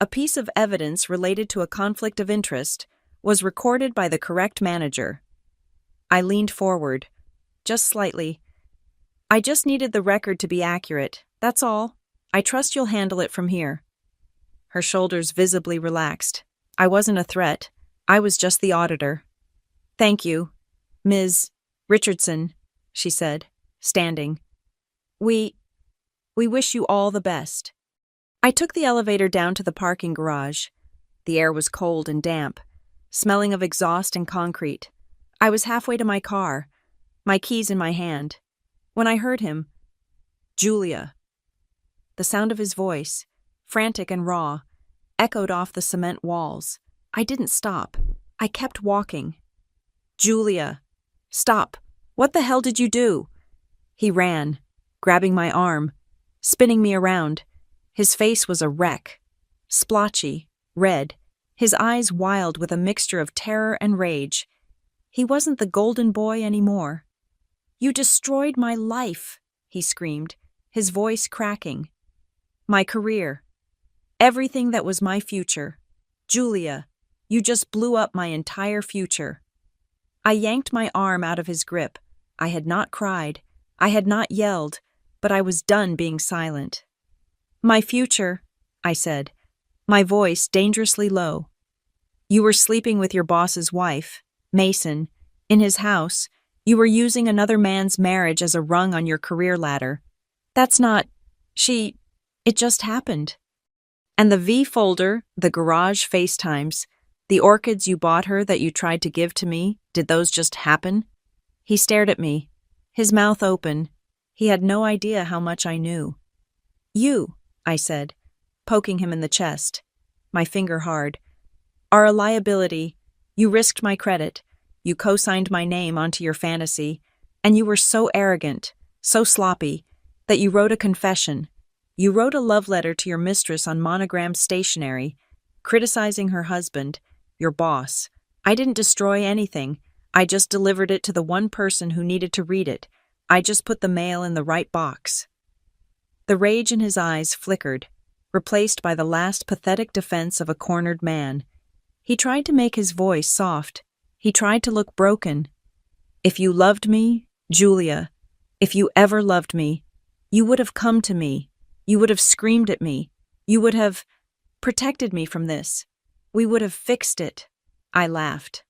a piece of evidence related to a conflict of interest, was recorded by the correct manager. I leaned forward, just slightly. I just needed the record to be accurate, that's all. I trust you'll handle it from here. Her shoulders visibly relaxed. I wasn't a threat. I was just the auditor. Thank you, Ms. Richardson, she said, standing. We wish you all the best. I took the elevator down to the parking garage. The air was cold and damp, smelling of exhaust and concrete. I was halfway to my car, my keys in my hand, when I heard him. Julia. The sound of his voice, frantic and raw, echoed off the cement walls. I didn't stop. I kept walking. Julia. Stop. What the hell did you do? He ran, grabbing my arm, spinning me around. His face was a wreck, splotchy, red, his eyes wild with a mixture of terror and rage. He wasn't the golden boy anymore. You destroyed my life, he screamed, his voice cracking. My career. Everything that was my future. Julia, you just blew up my entire future. I yanked my arm out of his grip. I had not cried. I had not yelled, but I was done being silent. My future, I said, my voice dangerously low. You were sleeping with your boss's wife, Mason, in his house. You were using another man's marriage as a rung on your career ladder. That's not... It just happened. And the V folder, the garage FaceTimes, the orchids you bought her that you tried to give to me, did those just happen? He stared at me, his mouth open. He had no idea how much I knew. You, I said, poking him in the chest, my finger hard, are a liability. You risked my credit. You co-signed my name onto your fantasy, and you were so arrogant, so sloppy, that you wrote a confession. You wrote a love letter to your mistress on monogrammed stationery, criticizing her husband, your boss. I didn't destroy anything. I just delivered it to the one person who needed to read it. I just put the mail in the right box. The rage in his eyes flickered, replaced by the last pathetic defense of a cornered man. He tried to make his voice soft. He tried to look broken. If you loved me, Julia, if you ever loved me, you would have come to me. You would have screamed at me. You would have protected me from this. We would have fixed it. I laughed.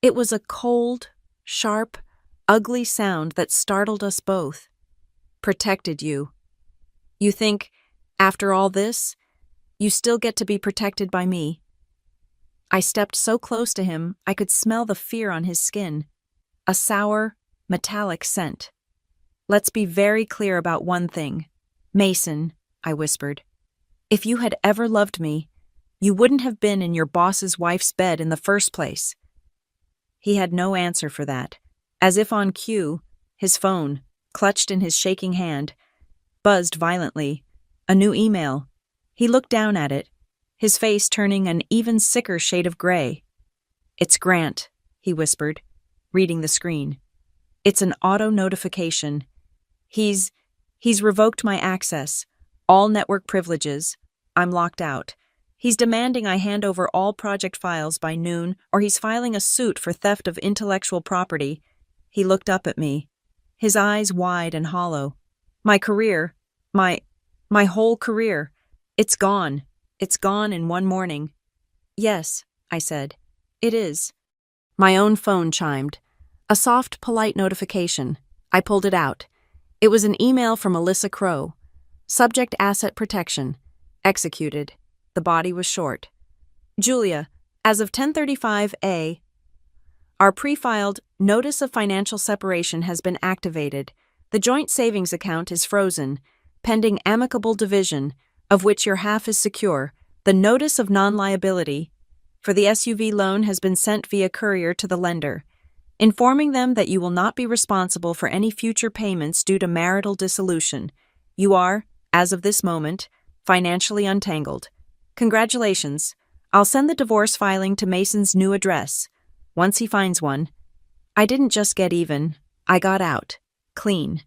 It was a cold, sharp, ugly sound that startled us both. Protected you. You think, after all this, you still get to be protected by me? I stepped so close to him I could smell the fear on his skin. A sour, metallic scent. Let's be very clear about one thing. Mason, I whispered, if you had ever loved me, you wouldn't have been in your boss's wife's bed in the first place. He had no answer for that. As if on cue, his phone, clutched in his shaking hand, buzzed violently. A new email. He looked down at it, his face turning an even sicker shade of gray. It's Grant, he whispered, reading the screen. It's an auto notification. He's revoked my access, all network privileges. I'm locked out. He's demanding I hand over all project files by noon, or he's filing a suit for theft of intellectual property. He looked up at me, his eyes wide and hollow. My career, my whole career, it's gone. It's gone in one morning. Yes, I said, it is. My own phone chimed. A soft, polite notification. I pulled it out. It was an email from Alyssa Crow. Subject asset protection. Executed. The body was short. Julia, as of 10:35 A, our pre-filed Notice of Financial Separation has been activated. The joint savings account is frozen, pending amicable division, of which your half is secure. The Notice of Non-Liability for the SUV loan has been sent via courier to the lender, informing them that you will not be responsible for any future payments due to marital dissolution. You are, as of this moment, financially untangled. Congratulations. I'll send the divorce filing to Mason's new address. Once he finds one. I didn't just get even. I got out. Clean.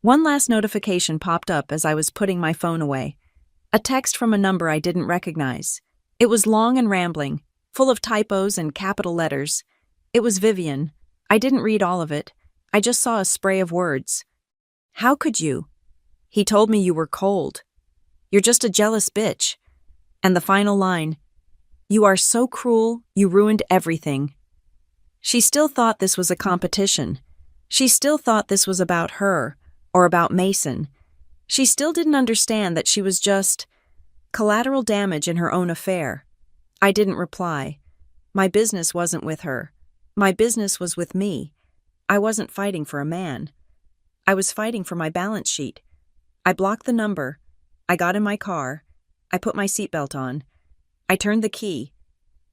One last notification popped up as I was putting my phone away. A text from a number I didn't recognize. It was long and rambling, full of typos and capital letters. It was Vivian. I didn't read all of it. I just saw a spray of words. How could you? He told me you were cold. You're just a jealous bitch. And the final line, you are so cruel, you ruined everything. She still thought this was a competition. She still thought this was about her, or about Mason. She still didn't understand that she was just collateral damage in her own affair. I didn't reply. My business wasn't with her. My business was with me. I wasn't fighting for a man. I was fighting for my balance sheet. I blocked the number. I got in my car. I put my seatbelt on. I turned the key.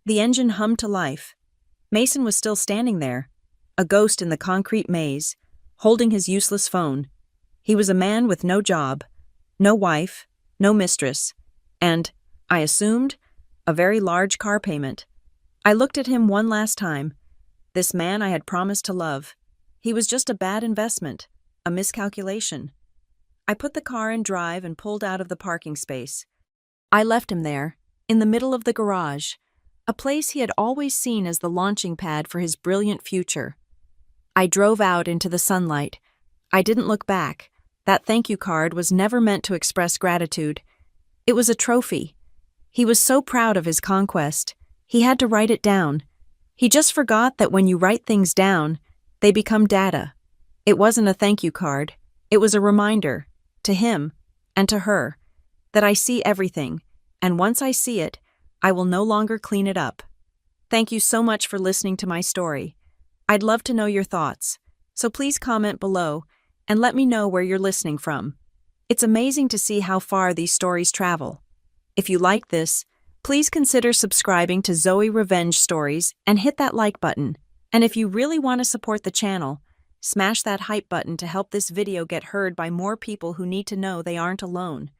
The engine hummed to life. Mason was still standing there, a ghost in the concrete maze, holding his useless phone. He was a man with no job, no wife, no mistress, and, I assumed, a very large car payment. I looked at him one last time. This man I had promised to love. He was just a bad investment, a miscalculation. I put the car in drive and pulled out of the parking space. I left him there, in the middle of the garage, a place he had always seen as the launching pad for his brilliant future. I drove out into the sunlight. I didn't look back. That thank you card was never meant to express gratitude. It was a trophy. He was so proud of his conquest. He had to write it down. He just forgot that when you write things down, they become data. It wasn't a thank you card. It was a reminder, to him and to her, that I see everything, and once I see it, I will no longer clean it up. Thank you so much for listening to my story. I'd love to know your thoughts, so please comment below and let me know where you're listening from. It's amazing to see how far these stories travel. If you like this, please consider subscribing to Zoe Revenge Stories and hit that like button. And if you really want to support the channel, smash that hype button to help this video get heard by more people who need to know they aren't alone.